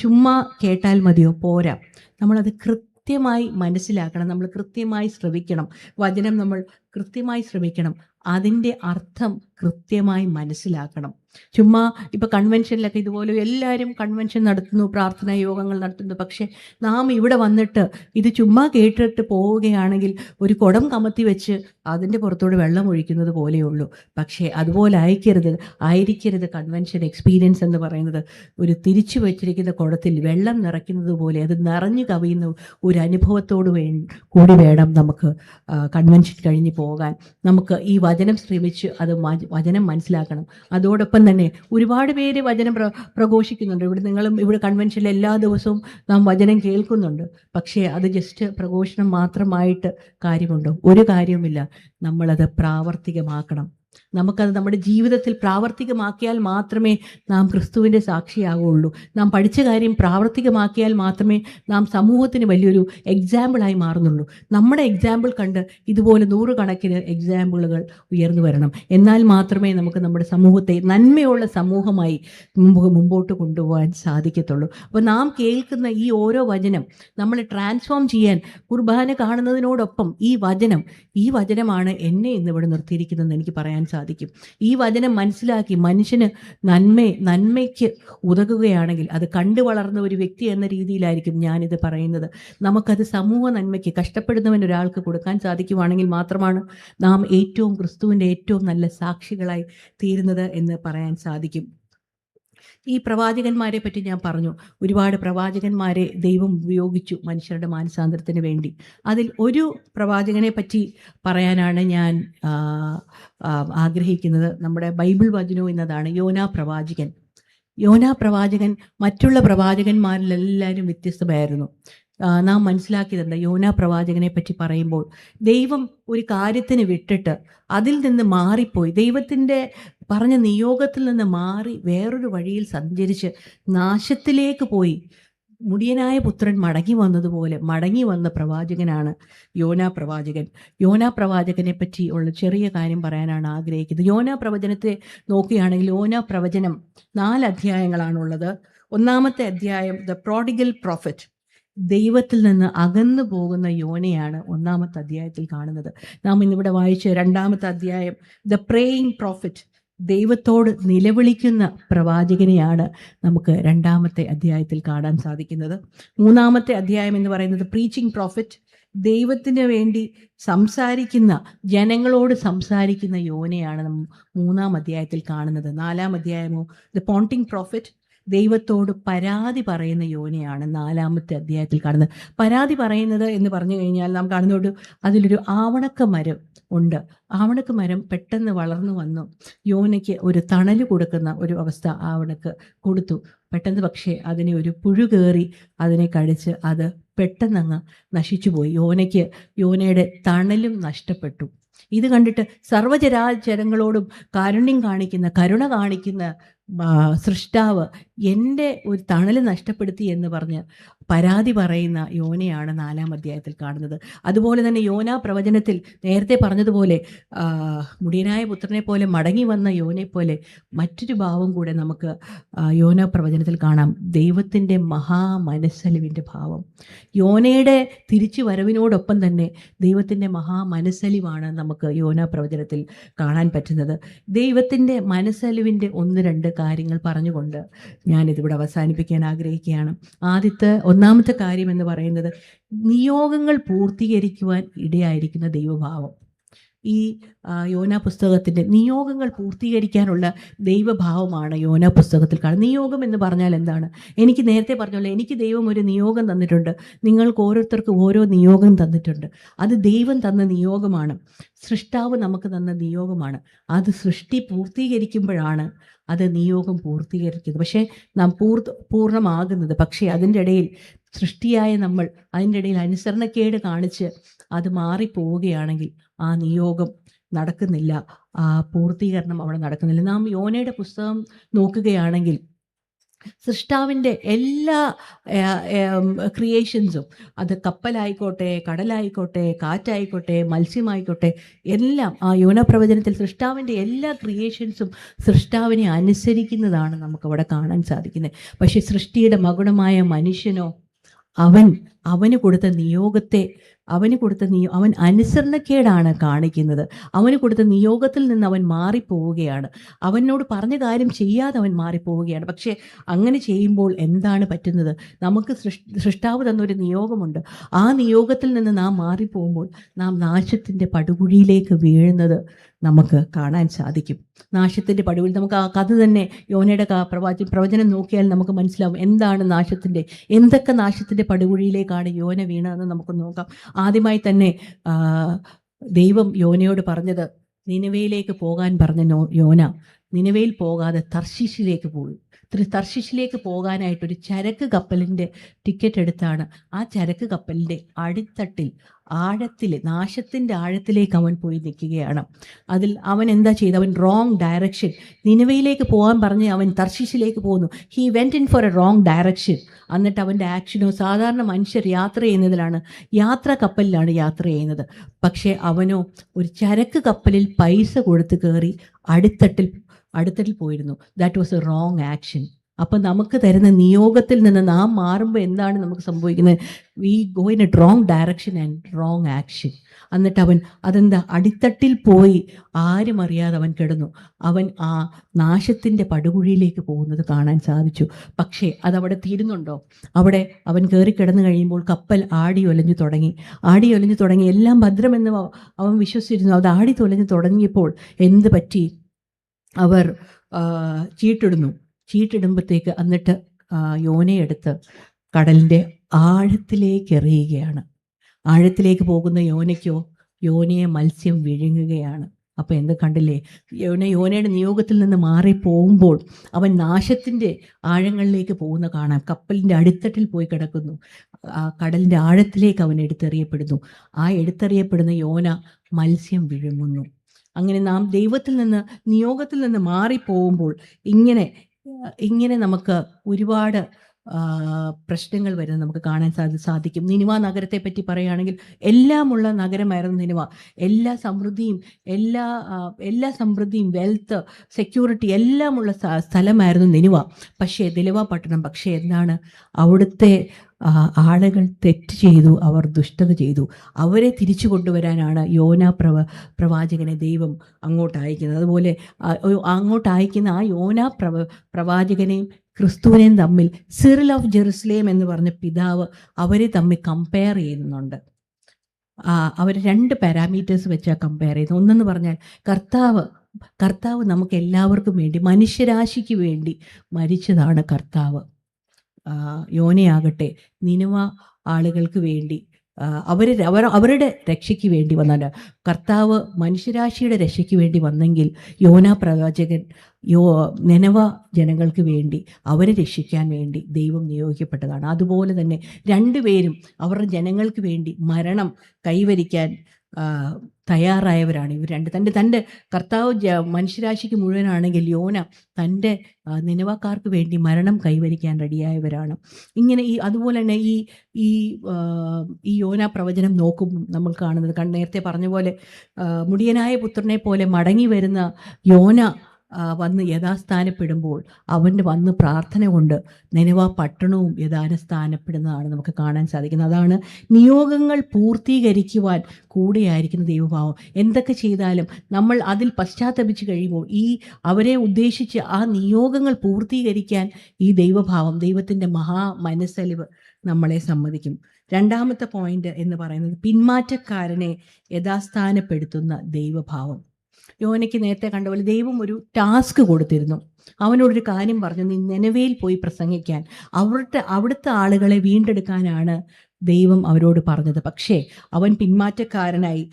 ചുമ്മാ കേട്ടാൽ മതിയോ? പോരാ. നമ്മളത് കൃത്യമായി മനസ്സിലാക്കണം, നമ്മൾ കൃത്യമായി ശ്രവിക്കണം. വചനം നമ്മൾ കൃത്യമായി ശ്രമിക്കണം, അതിൻ്റെ അർത്ഥം കൃത്യമായി മനസ്സിലാക്കണം. ചുമ്മാ ഇപ്പോൾ കൺവെൻഷനിലൊക്കെ ഇതുപോലെ എല്ലാവരും കൺവെൻഷൻ നടത്തുന്നു, പ്രാർത്ഥനാ യോഗങ്ങൾ നടത്തുന്നു. പക്ഷേ നാം ഇവിടെ വന്നിട്ട് ഇത് ചുമ്മാ കേട്ടിട്ട് പോവുകയാണെങ്കിൽ ഒരു കുടം കമത്തി വെച്ച് അതിൻ്റെ പുറത്തോട് വെള്ളം ഒഴിക്കുന്നത് പോലെയുള്ളൂ. പക്ഷേ അതുപോലെ ആയിരിക്കരുത് കൺവെൻഷൻ എക്സ്പീരിയൻസ് എന്ന് പറയുന്നത്. ഒരു തിരിച്ചു വച്ചിരിക്കുന്ന കുടത്തിൽ വെള്ളം നിറയ്ക്കുന്നത് പോലെ അത് നിറഞ്ഞു കവിയുന്ന ഒരു അനുഭവത്തോട് കൂടി വേണം നമുക്ക് കൺവെൻഷൻ കഴിഞ്ഞ് പോകാൻ. നമുക്ക് ഈ വചനം ശ്രമിച്ച് അത് വചനം മനസ്സിലാക്കണം. അതോടൊപ്പം തന്നെ ഒരുപാട് പേര് വചനം പ്രഘോഷിക്കുന്നുണ്ട്. ഇവിടെ കൺവെൻഷനിൽ എല്ലാ ദിവസവും നാം വചനം കേൾക്കുന്നുണ്ട്. പക്ഷേ അത് ജസ്റ്റ് പ്രഘോഷണം മാത്രമായിട്ട് കാര്യമുണ്ടോ? ഒരു കാര്യവുമില്ല. നമ്മളത് പ്രാവർത്തികമാക്കണം. നമുക്കത് നമ്മുടെ ജീവിതത്തിൽ പ്രാവർത്തികമാക്കിയാൽ മാത്രമേ നാം ക്രിസ്തുവിൻ്റെ സാക്ഷിയാകുള്ളൂ. നാം പഠിച്ച കാര്യം പ്രാവർത്തികമാക്കിയാൽ മാത്രമേ നാം സമൂഹത്തിന് വലിയൊരു എക്സാമ്പിളായി മാറുന്നുള്ളൂ. നമ്മുടെ എക്സാമ്പിൾ കണ്ട് ഇതുപോലെ 100 കണക്കിന് എക്സാമ്പിളുകൾ ഉയർന്നു വരണം. എന്നാൽ മാത്രമേ നമുക്ക് നമ്മുടെ സമൂഹത്തെ നന്മയുള്ള സമൂഹമായി മുമ്പോട്ട് കൊണ്ടുപോകാൻ സാധിക്കത്തുള്ളൂ. അപ്പോൾ നാം കേൾക്കുന്ന ഈ ഓരോ വചനം നമ്മളെ ട്രാൻസ്ഫോം ചെയ്യാൻ കുർബാന കാണുന്നതിനോടൊപ്പം ഈ വചനമാണ് എന്നെ ഇന്നിവിടെ നിർത്തിയിരിക്കുന്നതെന്ന് എനിക്ക് പറയാൻ സാധിക്കും. ഈ വചനം മനസ്സിലാക്കി മനുഷ്യന് നന്മയ്ക്ക് ഉതകുകയാണെങ്കിൽ അത് കണ്ടു വളർന്ന ഒരു വ്യക്തി എന്ന രീതിയിലായിരിക്കും ഞാനിത് പറയുന്നത്. നമുക്കത് സമൂഹ നന്മയ്ക്ക് കഷ്ടപ്പെടുന്നവൻ ഒരാൾക്ക് കൊടുക്കാൻ സാധിക്കുവാണെങ്കിൽ മാത്രമാണ് നാം ക്രിസ്തുവിൻ്റെ ഏറ്റവും നല്ല സാക്ഷികളായി തീരുന്നത് എന്ന് പറയാൻ സാധിക്കും. ഈ പ്രവാചകന്മാരെ പറ്റി ഞാൻ പറഞ്ഞു. ഒരുപാട് പ്രവാചകന്മാരെ ദൈവം ഉപയോഗിച്ചു മനുഷ്യരുടെ മാനസാന്തരത്തിന് വേണ്ടി. അതിൽ ഒരു പ്രവാചകനെ പറ്റി പറയാനാണ് ഞാൻ ആഗ്രഹിക്കുന്നത്. നമ്മുടെ ബൈബിൾ വചനം എന്നതാണ് യോനാ പ്രവാചകൻ മറ്റുള്ള പ്രവാചകന്മാരിലെല്ലാവരും വ്യത്യസ്തമായിരുന്നു. നാം മനസ്സിലാക്കിയതുണ്ട്. യോനാ പ്രവാചകനെ പറ്റി പറയുമ്പോൾ ദൈവം ഒരു കാര്യത്തിന് വിട്ടിട്ട് അതിൽ നിന്ന് മാറിപ്പോയി, ദൈവത്തിൻ്റെ പറഞ്ഞ നിയോഗത്തിൽ നിന്ന് മാറി വേറൊരു വഴിയിൽ സഞ്ചരിച്ച് നാശത്തിലേക്ക് പോയി. മുടിയനായ പുത്രൻ മടങ്ങി വന്നതുപോലെ മടങ്ങി വന്ന പ്രവാചകനാണ് യോനാ പ്രവാചകനെ പറ്റി ഉള്ള ചെറിയ കാര്യം പറയാനാണ് ആഗ്രഹിക്കുന്നത്. യോനാ പ്രവചനത്തെ നോക്കുകയാണെങ്കിൽ യോനാ പ്രവചനം 4 അധ്യായങ്ങളാണുള്ളത്. 1-ാമത്തെ അധ്യായം ദ പ്രോഡിഗൽ പ്രോഫറ്റ്, ദൈവത്തിൽ നിന്ന് അകന്നു പോകുന്ന യോനയാണ് 1-ാമത്തെ അധ്യായത്തിൽ കാണുന്നത്. നാം ഇന്നിവിടെ വായിച്ച 2-ാമത്തെ അധ്യായം ദ പ്രേയിങ് പ്രോഫറ്റ്, ദൈവത്തോട് നിലവിളിക്കുന്ന പ്രവാചകനെയാണ് നമുക്ക് 2-ാമത്തെ അധ്യായത്തിൽ കാണാൻ സാധിക്കുന്നത്. 3-ാമത്തെ അധ്യായം എന്ന് പറയുന്നത് പ്രീച്ചിങ് പ്രോഫറ്റ്, ദൈവത്തിന് വേണ്ടി ജനങ്ങളോട് സംസാരിക്കുന്ന യോനയാണ് 3-ാം അധ്യായത്തിൽ കാണുന്നത്. 4-ാം അധ്യായമോ ദ പോണ്ടിങ് പ്രോഫറ്റ്, ദൈവത്തോട് പരാതി പറയുന്ന യോനയാണ് 4-ാമത്തെ അധ്യായത്തിൽ കാണുന്നത്. പരാതി പറയുന്നത് എന്ന് പറഞ്ഞു കഴിഞ്ഞാൽ നാം കാണുന്നതോട് അതിലൊരു ആവണക്ക മരം ഉണ്ട്. ആവണക്ക മരം പെട്ടെന്ന് വളർന്നു വന്നു യോനയ്ക്ക് ഒരു തണൽ കൊടുക്കുന്ന ഒരു അവസ്ഥ ആവണക്ക് കൊടുത്തു. പെട്ടെന്ന് പക്ഷേ അതിനെ ഒരു പുഴു കയറി അതിനെ കടിച്ച് അത് പെട്ടെന്നങ്ങ് നശിച്ചുപോയി. യോനയുടെ തണലും നഷ്ടപ്പെട്ടു. ഇത് കണ്ടിട്ട് സർവ്വചരാചരങ്ങളോടും കരുണ കാണിക്കുന്ന സൃഷ്ടാവ് എൻ്റെ ഒരു തണൽ നഷ്ടപ്പെടുത്തി എന്ന് പറഞ്ഞ് പരാതി പറയുന്ന യോനയാണ് 4-ാം അധ്യായത്തിൽ കാണുന്നത്. അതുപോലെ തന്നെ യോനാ പ്രവചനത്തിൽ നേരത്തെ പറഞ്ഞതുപോലെ മുടിയനായ പുത്രനെ പോലെ മടങ്ങി വന്ന യോനെ പോലെ മറ്റൊരു ഭാവം കൂടെ നമുക്ക് യോനാ പ്രവചനത്തിൽ കാണാം. ദൈവത്തിൻ്റെ മഹാമനസ്സലിവിൻ്റെ ഭാവം. യോനയുടെ തിരിച്ചു വരവിനോടൊപ്പം തന്നെ ദൈവത്തിൻ്റെ മഹാമനസ്സലിവാണ് നമുക്ക് യോനാ പ്രവചനത്തിൽ കാണാൻ പറ്റുന്നത്. ദൈവത്തിൻ്റെ മനസ്സലിവിൻ്റെ 1-2 കാര്യങ്ങൾ പറഞ്ഞുകൊണ്ട് ഞാനിതിവിടെ അവസാനിപ്പിക്കാൻ ആഗ്രഹിക്കുകയാണ്. 1-ാമത്തെ കാര്യം എന്ന് പറയുന്നത് നിയോഗങ്ങൾ പൂർത്തീകരിക്കുവാൻ ഇടയായിരിക്കുന്ന ദൈവഭാവം. ഈ യോനാ പുസ്തകത്തിൻ്റെ നിയോഗങ്ങൾ പൂർത്തീകരിക്കാനുള്ള ദൈവഭാവമാണ് യോനാ പുസ്തകത്തിൽ കാണുന്നത്. നിയോഗം എന്ന് പറഞ്ഞാൽ എന്താണ്? എനിക്ക് നേരത്തെ പറഞ്ഞല്ലോ, എനിക്ക് ദൈവം ഒരു നിയോഗം തന്നിട്ടുണ്ട്. നിങ്ങൾക്ക് ഓരോരുത്തർക്കും ഓരോ നിയോഗം തന്നിട്ടുണ്ട്. അത് ദൈവം തന്ന നിയോഗമാണ്. സൃഷ്ടാവ് നമുക്ക് തന്ന നിയോഗമാണ്. അത് സൃഷ്ടി പൂർത്തീകരിക്കുമ്പോഴാണ് അത് നിയോഗം പൂർത്തീകരിക്കുന്നത്. പക്ഷേ നാം പൂർണ്ണമാകുന്നത്. പക്ഷേ അതിൻ്റെ ഇടയിൽ സൃഷ്ടിയായ നമ്മൾ അതിൻ്റെ ഇടയിൽ അനുസരണക്കേട് കാണിച്ച് അത് മാറിപ്പോവുകയാണെങ്കിൽ ആ നിയോഗം നടക്കുന്നില്ല, ആ പൂർത്തീകരണം അവിടെ നടക്കുന്നില്ല. നാം യോനയുടെ പുസ്തകം നോക്കുകയാണെങ്കിൽ സൃഷ്ടാവിൻ്റെ എല്ലാ ക്രിയേഷൻസും, അത് കപ്പലായിക്കോട്ടെ, കടലായിക്കോട്ടെ, കാറ്റായിക്കോട്ടെ, മത്സ്യമായിക്കോട്ടെ, എല്ലാം ആ യോന പ്രവചനത്തിൽ സൃഷ്ടാവിൻ്റെ എല്ലാ ക്രിയേഷൻസും സൃഷ്ടാവിനെ അനുസരിക്കുന്നതാണ് നമുക്കവിടെ കാണാൻ സാധിക്കുന്നത്. പക്ഷേ സൃഷ്ടിയുടെ മകുടമായ മനുഷ്യനോ അവന് കൊടുത്ത നിയോഗത്തെ അവൻ അനുസരണക്കേടാണ് കാണിക്കുന്നത്. അവന് കൊടുത്ത നിയോഗത്തിൽ നിന്ന് അവൻ മാറിപ്പോവുകയാണ്. അവനോട് പറഞ്ഞ കാര്യം ചെയ്യാതെ അവൻ മാറിപ്പോവുകയാണ്. പക്ഷേ അങ്ങനെ ചെയ്യുമ്പോൾ എന്താണ് പറ്റുന്നത്? നമുക്ക് സൃഷ്ടാവ് തന്നൊരു നിയോഗമുണ്ട്. ആ നിയോഗത്തിൽ നിന്ന് നാം മാറിപ്പോകുമ്പോൾ നാം നാശത്തിൻ്റെ പടുകുഴിയിലേക്ക് വീഴുന്നത് നമുക്ക് കാണാൻ സാധിക്കും. നാശത്തിൻ്റെ പടുകുഴി, നമുക്ക് ആ കഥ തന്നെ യോനയുടെ പ്രവചനം നോക്കിയാൽ നമുക്ക് മനസ്സിലാവും എന്താണ് എന്തൊക്കെ നാശത്തിൻ്റെ പടുകുഴിയിലേക്കാണ് യോന വീണതെന്ന് നമുക്ക് നോക്കാം. ആദ്യമായി തന്നെ ദൈവം യോനയോട് പറഞ്ഞത്, നിനവയിലേക്ക് പോകാൻ പറഞ്ഞ യോന നിനവയിൽ പോകാതെ തർശീശിലേക്ക് പോയി. തർശീശിലേക്ക് പോകാനായിട്ടൊരു ചരക്ക് കപ്പലിൻ്റെ ടിക്കറ്റ് എടുത്താണ് ആ ചരക്ക് കപ്പലിൻ്റെ അടിത്തട്ടിൽ നാശത്തിൻ്റെ ആഴത്തിലേക്ക് അവൻ പോയി നിൽക്കുകയാണ്. അതിൽ അവൻ എന്താ ചെയ്തത്? അവൻ റോങ് ഡയറക്ഷൻ, നിനവയിലേക്ക് പോകാൻ പറഞ്ഞ് അവൻ തർശീശിലേക്ക് പോകുന്നു. He went in for a wrong direction. എന്നിട്ട് അവൻ്റെ ആക്ഷനോ, സാധാരണ മനുഷ്യർ യാത്ര ചെയ്യുന്നതിലാണ്, കപ്പലിലാണ് യാത്ര ചെയ്യുന്നത്. പക്ഷേ അവനോ ഒരു ചരക്ക് കപ്പലിൽ പൈസ കൊടുത്ത് കയറി അടിത്തട്ടിൽ പോയിരുന്നു. That was A wrong action. അപ്പം നമുക്ക് തരുന്ന നിയോഗത്തിൽ നിന്ന് നാം മാറുമ്പോൾ എന്താണ് നമുക്ക് സംഭവിക്കുന്നത്? We go in A wrong direction and wrong action. എന്നിട്ട് അവൻ അടിത്തട്ടിൽ പോയി ആരും അറിയാതെ അവൻ കിടന്നു. അവൻ ആ നാശത്തിൻ്റെ പടുകുഴിയിലേക്ക് പോകുന്നത് കാണാൻ സാധിച്ചു. പക്ഷേ അതവിടെ തീരുന്നുണ്ടോ? അവിടെ അവൻ കയറി കിടന്നു കഴിയുമ്പോൾ കപ്പൽ ആടി ഒലഞ്ഞു തുടങ്ങി. എല്ലാം ഭദ്രമെന്ന് അവൻ വിശ്വസിച്ചിരുന്നു. അത് ആടി തൊലഞ്ഞു തുടങ്ങിയപ്പോൾ എന്ത് പറ്റി? അവർ ചീട്ടിടുമ്പോഴത്തേക്ക് എന്നിട്ട് യോനയെടുത്ത് കടലിൻ്റെ ആഴത്തിലേക്ക് എറിയുകയാണ്. ആഴത്തിലേക്ക് പോകുന്ന യോനയെ മത്സ്യം വിഴുങ്ങുകയാണ്. അപ്പോൾ എന്ത് കണ്ടില്ലേ? യോനയുടെ നിയോഗത്തിൽ നിന്ന് മാറിപ്പോകുമ്പോൾ അവൻ നാശത്തിൻ്റെ ആഴങ്ങളിലേക്ക് പോകുന്ന കാണാം. കപ്പലിൻ്റെ അടിത്തട്ടിൽ പോയി കിടക്കുന്നു. ആ കടലിൻ്റെ ആഴത്തിലേക്ക് അവൻ എടുത്തെറിയപ്പെടുന്നു. ആ എടുത്തെറിയപ്പെടുന്ന യോന മത്സ്യം വിഴുങ്ങുന്നു. അങ്ങനെ നാം ദൈവത്തിൽ നിന്ന്, നിയോഗത്തിൽ നിന്ന് മാറിപ്പോകുമ്പോൾ ഇങ്ങനെ നമുക്ക് ഒരുപാട് പ്രശ്നങ്ങൾ വരുന്നത് നമുക്ക് കാണാൻ സാധിക്കും. നിനിവ നഗരത്തെ പറ്റി പറയുകയാണെങ്കിൽ എല്ലാമുള്ള നഗരമായിരുന്നു നിനിവ. എല്ലാ സമൃദ്ധിയും വെൽത്ത്, സെക്യൂരിറ്റി എല്ലാമുള്ള സ്ഥലമായിരുന്നു നിനിവ. നിനിവ പട്ടണം. പക്ഷേ എന്താണ്? അവിടുത്തെ ആളുകൾ തെറ്റ് ചെയ്തു, അവർ ദുഷ്ടത ചെയ്തു. അവരെ തിരിച്ചു കൊണ്ടുവരാനാണ് പ്രവാചകനെ ദൈവം അങ്ങോട്ട് അയക്കുന്നത്. അതുപോലെ അങ്ങോട്ട് അയക്കുന്ന ആ പ്രവാചകനെയും ക്രിസ്തുവിനെയും തമ്മിൽ സിറിൽ ഓഫ് ജെറുസലേം എന്ന് പറഞ്ഞ പിതാവ് അവരെ തമ്മിൽ കമ്പയർ ചെയ്യുന്നുണ്ട്. അവർ 2 പാരാമീറ്റേഴ്സ് വെച്ചാൽ കമ്പയർ ചെയ്യുന്നത്. ഒന്നെന്ന് പറഞ്ഞാൽ കർത്താവ് നമുക്ക് എല്ലാവർക്കും വേണ്ടി, മനുഷ്യരാശിക്ക് വേണ്ടി മരിച്ചതാണ് കർത്താവ്. യോനയാകട്ടെ നിനിവ ആളുകൾക്ക് വേണ്ടി അവരുടെ രക്ഷയ്ക്ക് വേണ്ടി വന്നാൽ, കർത്താവ് മനുഷ്യരാശിയുടെ രക്ഷയ്ക്ക് വേണ്ടി വന്നെങ്കിൽ യോന പ്രവാചകൻ നിനവ ജനങ്ങൾക്ക് വേണ്ടി, അവരെ രക്ഷിക്കാൻ വേണ്ടി ദൈവം നിയോഗിക്കപ്പെട്ടതാണ്. അതുപോലെ തന്നെ രണ്ടുപേരും അവരുടെ ജനങ്ങൾക്ക് വേണ്ടി മരണം കൈവരിക്കാൻ തയ്യാറായവരാണ് ഇവർ രണ്ട്. തൻ്റെ കർത്താവ് മനുഷ്യരാശിക്ക് മുഴുവനാണെങ്കിൽ യോന തൻ്റെ നിനവക്കാർക്ക് വേണ്ടി മരണം കൈവരിക്കാൻ റെഡിയായവരാണ്. ഇങ്ങനെ അതുപോലെ തന്നെ ഈ യോന പ്രവചനം നോക്കുമ്പോൾ നമ്മൾ കാണുന്നത്, നേരത്തെ പറഞ്ഞ പോലെ മുടിയനായ പുത്രനെ പോലെ മടങ്ങി വരുന്ന യോന വന്ന് യഥാസ്ഥാനപ്പെടുമ്പോൾ അവൻ്റെ വന്ന് പ്രാർത്ഥന കൊണ്ട് നിനവ പട്ടണവും യഥാസ്ഥാനപ്പെടുന്നതാണ് നമുക്ക് കാണാൻ സാധിക്കുന്നത്. അതാണ് നിയോഗങ്ങൾ പൂർത്തീകരിക്കുവാൻ കൂടെയായിരിക്കുന്ന ദൈവഭാവം. എന്തൊക്കെ ചെയ്താലും നമ്മൾ അതിൽ പശ്ചാത്തപിച്ച് കഴിയുമ്പോൾ അവരെ ഉദ്ദേശിച്ച് ആ നിയോഗങ്ങൾ പൂർത്തീകരിക്കാൻ ഈ ദൈവഭാവം, ദൈവത്തിൻ്റെ മനസ്സലിവ് നമ്മളെ സമ്മതിക്കും. രണ്ടാമത്തെ പോയിന്റ് എന്ന് പറയുന്നത് പിന്മാറ്റക്കാരനെ യഥാസ്ഥാനപ്പെടുത്തുന്ന ദൈവഭാവം. യോനയ്ക്ക് നേരത്തെ കണ്ടപോലെ ദൈവം ഒരു ടാസ്ക് കൊടുത്തിരുന്നു. അവനോടൊരു കാര്യം പറഞ്ഞു, നീ നിനവയിൽ പോയി പ്രസംഗിക്കാൻ. അവിടുത്തെ ആളുകളെ വീണ്ടെടുക്കാനാണ് ദൈവം അവരോട് പറഞ്ഞത്. പക്ഷേ അവൻ പിന്മാറ്റക്കാരനായി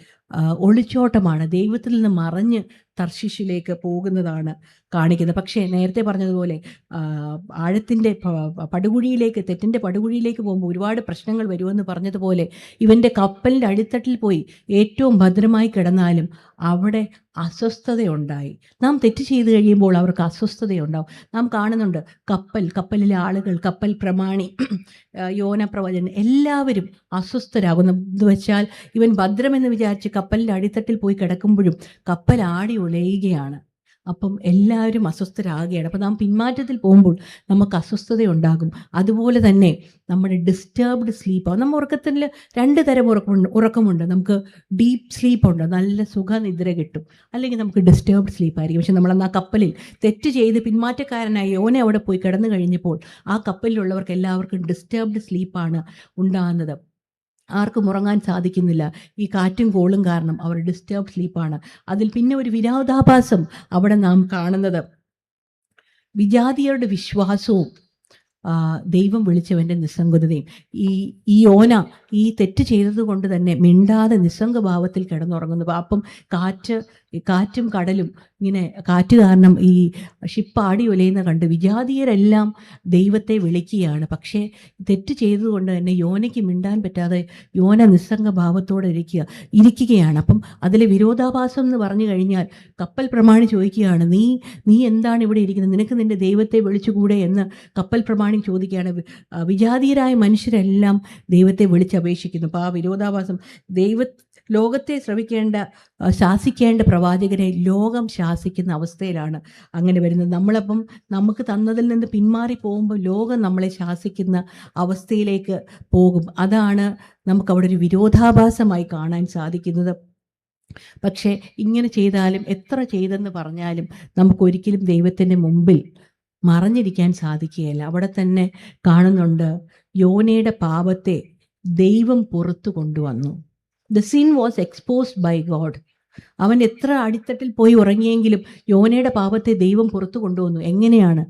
ഒളിച്ചോട്ടമാണ്, ദൈവത്തിൽ നിന്ന് മറഞ്ഞ് തർശിഷിലേക്ക് പോകുന്നതാണ് കാണിക്കുന്നത്. പക്ഷേ നേരത്തെ പറഞ്ഞതുപോലെ ആഴത്തിൻ്റെ പടുകുഴിയിലേക്ക്, തെറ്റിൻ്റെ പടുകുഴിയിലേക്ക് പോകുമ്പോൾ ഒരുപാട് പ്രശ്നങ്ങൾ വരുമെന്ന് പറഞ്ഞതുപോലെ ഇവൻ്റെ കപ്പലിൻ്റെ അടിത്തട്ടിൽ പോയി ഏറ്റവും ഭദ്രമായി കിടന്നാലും അവിടെ അസ്വസ്ഥതയുണ്ടായി. നാം തെറ്റ് ചെയ്ത് കഴിയുമ്പോൾ അവർക്ക് അസ്വസ്ഥതയുണ്ടാവും. നാം കാണുന്നുണ്ട് കപ്പലിലെ ആളുകൾ, കപ്പൽ പ്രമാണി, യോന പ്രവചൻ എല്ലാവരും അസ്വസ്ഥരാകുന്നു. എന്ന് വെച്ചാൽ ഇവൻ ഭദ്രമെന്ന് വിചാരിച്ച് കപ്പലിൻ്റെ അടിത്തട്ടിൽ പോയി കിടക്കുമ്പോഴും കപ്പൽ ആടി ഉലയുകയാണ്. അപ്പം എല്ലാവരും അസ്വസ്ഥരാകുകയാണ്. അപ്പം നാം പിന്മാറ്റത്തിൽ പോകുമ്പോൾ നമുക്ക് അസ്വസ്ഥതയുണ്ടാകും. അതുപോലെ തന്നെ നമ്മുടെ ഡിസ്റ്റർബ്ഡ് സ്ലീപ്പ്, നമ്മൾ ഉറക്കത്തിൽ 2 തരം ഉറക്കമുണ്ട്. നമുക്ക് ഡീപ്പ് സ്ലീപ്പുണ്ട്, നല്ല സുഖനിദ്ര കിട്ടും. അല്ലെങ്കിൽ നമുക്ക് ഡിസ്റ്റർബ്ഡ് സ്ലീപ്പായിരിക്കും. പക്ഷെ നമ്മളന്ന് ആ കപ്പലിൽ തെറ്റ് ചെയ്ത് പിന്മാറ്റക്കാരനായി യോന അവിടെ പോയി കിടന്നു കഴിഞ്ഞപ്പോൾ ആ കപ്പലിലുള്ളവർക്ക് എല്ലാവർക്കും ഡിസ്റ്റർബ്ഡ് സ്ലീപ്പാണ് ഉണ്ടാകുന്നത്. ആർക്കും ഉറങ്ങാൻ സാധിക്കുന്നില്ല. ഈ കാറ്റും കോളും കാരണം അവർ ഡിസ്റ്റർബ്ഡ് സ്ലീപ്പാണ്. അതിൽ പിന്നെ ഒരു വിരോധാഭാസം അവിടെ നാം കാണുന്നത് വിജാതിയരുടെ വിശ്വാസവും ദൈവം വിളിച്ചവൻ്റെ നിസ്സംഗതയും. ഈ യോന ഈ തെറ്റ് ചെയ്തത് കൊണ്ട് തന്നെ മിണ്ടാതെ നിസ്സംഗഭാവത്തിൽ കിടന്നുറങ്ങുന്നു. അപ്പം കാറ്റും കടലും ഇങ്ങനെ, കാറ്റ് കാരണം ഈ ഷിപ്പ് ആടി ഉലയുന്ന കണ്ട് വിജാതീയരെല്ലാം ദൈവത്തെ വിളിക്കുകയാണ്. പക്ഷേ തെറ്റ് ചെയ്തതുകൊണ്ട് തന്നെ യോനയ്ക്ക് മിണ്ടാൻ പറ്റാതെ യോന നിസ്സംഗഭാവത്തോടെ ഇരിക്കുകയാണ്. അപ്പം അതിലെ വിരോധാഭാസം എന്ന് പറഞ്ഞു കഴിഞ്ഞാൽ കപ്പൽ പ്രമാണി ചോദിക്കുകയാണ്, നീ എന്താണ് ഇവിടെ ഇരിക്കുന്നത്? നിനക്ക് നിൻ്റെ ദൈവത്തെ വിളിച്ചുകൂടെ എന്ന് കപ്പൽ പ്രമാണി ചോദിക്കുകയാണ്. വിജാതീയരായ മനുഷ്യരെല്ലാം ദൈവത്തെ വിളിച്ചപേക്ഷിക്കുന്നു. അപ്പോൾ ആ വിരോധാഭാസം, ലോകത്തെ ശാസിക്കേണ്ട പ്രവാചകരെ ലോകം ശാസിക്കുന്ന അവസ്ഥയിലാണ് അങ്ങനെ വരുന്നത്. നമ്മളപ്പം നമുക്ക് തന്നതിൽ നിന്ന് പിന്മാറി പോകുമ്പോൾ ലോകം നമ്മളെ ശാസിക്കുന്ന അവസ്ഥയിലേക്ക് പോകും. അതാണ് നമുക്കവിടെ ഒരു വിരോധാഭാസമായി കാണാൻ സാധിക്കുന്നത്. പക്ഷേ ഇങ്ങനെ ചെയ്താലും, എത്ര ചെയ്തെന്ന് പറഞ്ഞാലും നമുക്കൊരിക്കലും ദൈവത്തിൻ്റെ മുമ്പിൽ മറഞ്ഞിരിക്കാൻ സാധിക്കുകയില്ല. അവിടെ തന്നെ കാണുന്നുണ്ട്, യോനയുടെ പാപത്തെ ദൈവം പുറത്തു കൊണ്ടുവന്നു. The sin was exposed by God. അവൻ എത്ര അടിത്തട്ടിൽ പോയി ഉറങ്ങിയെങ്കിലും യോനയുടെ പാപത്തെ ദൈവം പുറത്തു കൊണ്ടുവന്നു. എങ്ങനെയാണ്?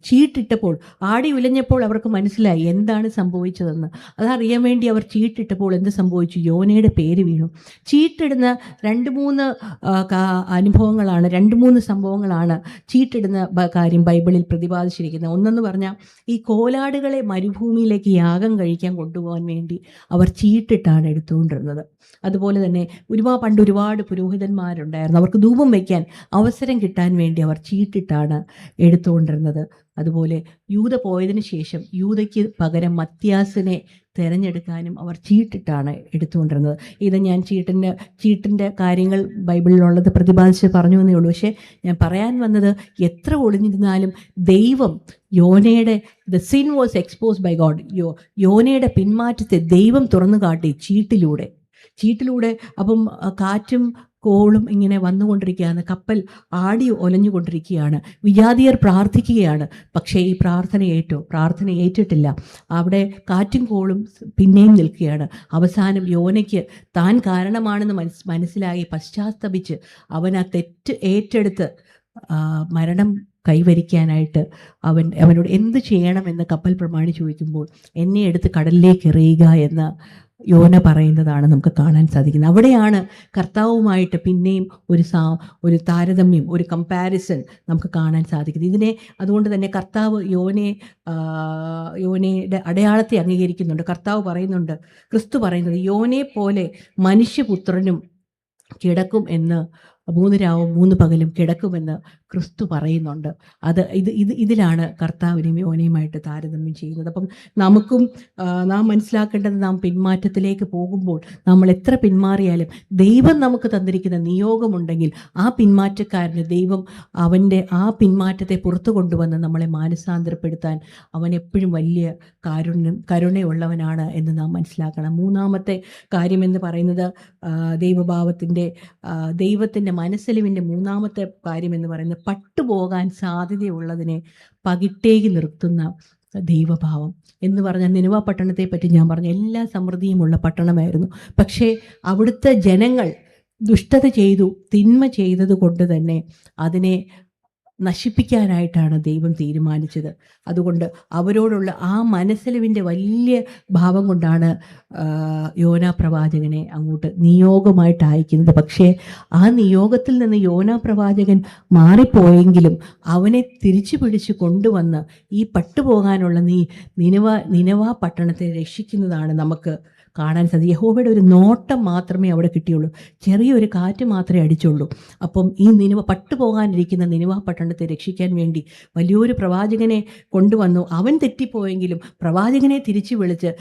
ചീട്ടിട്ടപ്പോൾ, ആടി ഉലഞ്ഞപ്പോൾ അവർക്ക് മനസ്സിലായി എന്താണ് സംഭവിച്ചതെന്ന്. അതറിയാൻ വേണ്ടി അവർ ചീട്ടിട്ടപ്പോൾ എന്ത് സംഭവിച്ചു? യോനയുടെ പേര് വീണു. ചീട്ടിടുന്ന 2-3 അനുഭവങ്ങളാണ്, 2-3 സംഭവങ്ങളാണ് ചീട്ടിടുന്ന കാര്യം ബൈബിളിൽ പ്രതിപാദിച്ചിരിക്കുന്നത്. ഒന്നെന്ന് പറഞ്ഞാൽ, ഈ കോലാടുകളെ മരുഭൂമിയിലേക്ക് യാഗം കഴിക്കാൻ കൊണ്ടുപോകാൻ വേണ്ടി അവർ ചീട്ടിട്ടാണ് എടുത്തുകൊണ്ടിരുന്നത്. അതുപോലെ തന്നെ പണ്ട് ഒരുപാട് പുരോഹിതന്മാരുണ്ടായിരുന്നു. അവർക്ക് ധൂപം വയ്ക്കാൻ അവസരം കിട്ടാൻ വേണ്ടി അവർ ചീട്ടിട്ടാണ് എടുത്തുകൊണ്ടിരുന്നത്. അതുപോലെ യൂദ പോയതിന് ശേഷം യൂദയ്ക്ക് പകരം മത്യാസിനെ തിരഞ്ഞെടുക്കാനും അവർ ചീട്ടിട്ടാണ് എടുത്തുകൊണ്ടിരുന്നത്. ഇത് ഞാൻ ചീട്ടിൻ്റെ കാര്യങ്ങൾ ബൈബിളിലുള്ളത് പ്രതിപാദിച്ച് പറഞ്ഞു എന്നേ ഉള്ളൂ. പക്ഷേ ഞാൻ പറയാൻ വന്നത്, എത്ര ഒളിഞ്ഞിരുന്നാലും ദൈവം യോനയുടെ the sin was exposed by God. യോനയുടെ പിന്മാറ്റത്തെ ദൈവം തുറന്നു കാട്ടി ചീട്ടിലൂടെ. അപ്പം കാറ്റും കോളും ഇങ്ങനെ വന്നുകൊണ്ടിരിക്കുകയാണ്, കപ്പൽ ആടി ഒലഞ്ഞുകൊണ്ടിരിക്കുകയാണ്. വിജാതിയർ പ്രാർത്ഥിക്കുകയാണ്. പക്ഷേ ഈ പ്രാർത്ഥന ഏറ്റിട്ടില്ല. അവിടെ കാറ്റും കോളും പിന്നെയും നിൽക്കുകയാണ്. അവസാനം യോനയ്ക്ക് താൻ കാരണമാണെന്ന് മനസ്സിലായി പശ്ചാത്തപിച്ച് അവൻ ആ തെറ്റ് ഏറ്റെടുത്ത് മരണം കൈവരിക്കാനായിട്ട് അവനോട് എന്ത് ചെയ്യണമെന്ന് കപ്പൽ പ്രമാണി ചോദിക്കുമ്പോൾ, എന്നെ എടുത്ത് കടലിലേക്ക് എറിയുക എന്ന് യോന പറയുന്നതാണ് നമുക്ക് കാണാൻ സാധിക്കുന്നത്. അവിടെയാണ് കർത്താവുമായിട്ട് പിന്നെയും ഒരു താരതമ്യം, ഒരു കമ്പാരിസൺ നമുക്ക് കാണാൻ സാധിക്കുന്നത്. അതുകൊണ്ട് തന്നെ കർത്താവ് യോനയുടെ അടയാളത്തെ അംഗീകരിക്കുന്നുണ്ട്. കർത്താവ് പറയുന്നുണ്ട്, ക്രിസ്തു പറയുന്നത്, യോനെ പോലെ മനുഷ്യപുത്രനും കിടക്കും എന്ന്, 3 രാവും 3 പകലും കിടക്കുമെന്ന് ക്രിസ്തു പറയുന്നുണ്ട്. ഇതിലാണ് കർത്താവിനെയും യോനയുമായിട്ട് താരതമ്യം ചെയ്യുന്നത്. അപ്പം നാം മനസ്സിലാക്കേണ്ടത്, നാം പിന്മാറ്റത്തിലേക്ക് പോകുമ്പോൾ നമ്മൾ എത്ര പിന്മാറിയാലും ദൈവം നമുക്ക് തന്നിരിക്കുന്ന നിയോഗമുണ്ടെങ്കിൽ ആ പിന്മാറ്റക്കാരന് ദൈവം അവൻ്റെ ആ പിന്മാറ്റത്തെ പുറത്തു കൊണ്ടുവന്ന് നമ്മളെ മാനസാന്തരപ്പെടുത്താൻ അവൻ എപ്പോഴും വലിയ കരുണയുള്ളവനാണ് എന്ന് നാം മനസ്സിലാക്കണം. 3-ാമത്തെ കാര്യമെന്ന് പറയുന്നത് ദൈവത്തിൻ്റെ മനസ്സലിവിൻ്റെ 3-ാമത്തെ കാര്യമെന്ന് പറയുന്നത്, പട്ടുപോകാൻ സാധ്യതയുള്ളതിനെ പകിട്ടേക്ക് നിർത്തുന്ന ദൈവഭാവം എന്ന് പറഞ്ഞാൽ, നിനവ പട്ടണത്തെ പറ്റി ഞാൻ പറഞ്ഞ എല്ലാ സമൃദ്ധിയുമുള്ള പട്ടണമായിരുന്നു. പക്ഷേ അവിടുത്തെ ജനങ്ങൾ ദുഷ്ടത ചെയ്തു, തിന്മ ചെയ്തത് കൊണ്ട് തന്നെ അതിനെ നശിപ്പിക്കാനായിട്ടാണ് ദൈവം തീരുമാനിച്ചത്. അതുകൊണ്ട് അവരോടുള്ള ആ മനസ്സലിവിൻ്റെ വലിയ ഭാവം കൊണ്ടാണ് യോനാ പ്രവാചകനെ അങ്ങോട്ട് നിയോഗമായിട്ട് അയക്കുന്നത്. പക്ഷേ ആ നിയോഗത്തിൽ നിന്ന് യോനാ പ്രവാചകൻ മാറിപ്പോയെങ്കിലും അവനെ തിരിച്ചു പിടിച്ച് കൊണ്ടുവന്ന് ഈ പട്ടുപോകാനുള്ള നിനവ പട്ടണത്തെ രക്ഷിക്കുന്നതാണ് നമുക്ക് കാണാൻ സാധിക്കും. യഹോവയുടെ ഒരു നോട്ടം മാത്രമേ അവിടെ കിട്ടിയുള്ളൂ. ചെറിയൊരു കാറ്റ് മാത്രമേ അടിച്ചുള്ളൂ. അപ്പം ഈ പട്ടുപോകാനിരിക്കുന്ന നിനിവ പട്ടണത്തെ രക്ഷിക്കാൻ വേണ്ടി വലിയൊരു പ്രവാചകനെ കൊണ്ടുവന്നു. അവൻ തെറ്റിപ്പോയെങ്കിലും പ്രവാചകനെ തിരിച്ചു വിളിച്ച്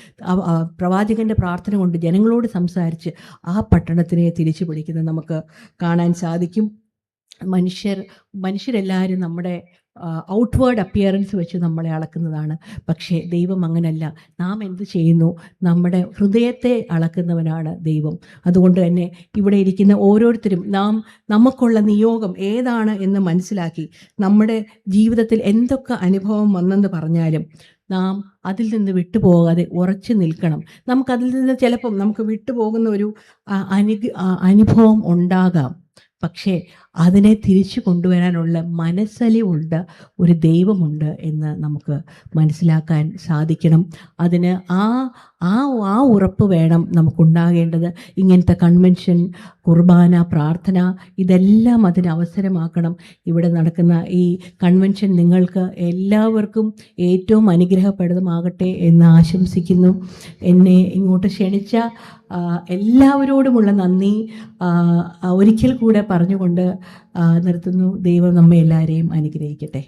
പ്രവാചകൻ്റെ പ്രാർത്ഥന കൊണ്ട് ജനങ്ങളോട് സംസാരിച്ച് ആ പട്ടണത്തിനെ തിരിച്ചു പിടിക്കുന്നത് നമുക്ക് കാണാൻ സാധിക്കും. മനുഷ്യരെല്ലാവരും നമ്മുടെ ഔട്ട്വേർഡ് അപ്പിയറൻസ് വെച്ച് നമ്മളെ അളക്കുന്നതാണ്. പക്ഷേ ദൈവം അങ്ങനല്ല. നാം എന്ത് ചെയ്യുന്നു? നമ്മുടെ ഹൃദയത്തെ അളക്കുന്നവനാണ് ദൈവം. അതുകൊണ്ട് തന്നെ ഇവിടെ ഇരിക്കുന്ന ഓരോരുത്തരും നമുക്കുള്ള നിയോഗം ഏതാണ് എന്ന് മനസ്സിലാക്കി നമ്മുടെ ജീവിതത്തിൽ എന്തൊക്കെ അനുഭവം വന്നെന്ന് പറഞ്ഞാലും നാം അതിൽ നിന്ന് വിട്ടുപോകാതെ ഉറച്ചു നിൽക്കണം. നമുക്കതിൽ നിന്ന് ചിലപ്പം നമുക്ക് വിട്ടുപോകുന്ന ഒരു അനുഭവം ഉണ്ടാകാം. പക്ഷേ അതിനെ തിരിച്ചു കൊണ്ടുവരാനുള്ള മനസ്സലിവുള്ള ഒരു ദൈവമുണ്ട് എന്ന് നമുക്ക് മനസ്സിലാക്കാൻ സാധിക്കണം. അതിന് ആ ഉറപ്പ് വേണം നമുക്കുണ്ടാകേണ്ടത്. ഇങ്ങനത്തെ കൺവെൻഷൻ, കുർബാന, പ്രാർത്ഥന ഇതെല്ലാം അതിന് അവസരമാക്കണം. ഇവിടെ നടക്കുന്ന ഈ കൺവെൻഷൻ നിങ്ങൾക്ക് എല്ലാവർക്കും ഏറ്റവും അനുഗ്രഹപ്രദമാകട്ടെ എന്ന് ആശംസിക്കുന്നു. എന്നെ ഇങ്ങോട്ട് ക്ഷണിച്ച എല്ലാവരോടുമുള്ള നന്ദി ഒരിക്കൽ കൂടെ പറഞ്ഞുകൊണ്ട് നിർത്തുന്നു. ദൈവം നമ്മെ എല്ലാവരെയും അനുഗ്രഹിക്കട്ടെ.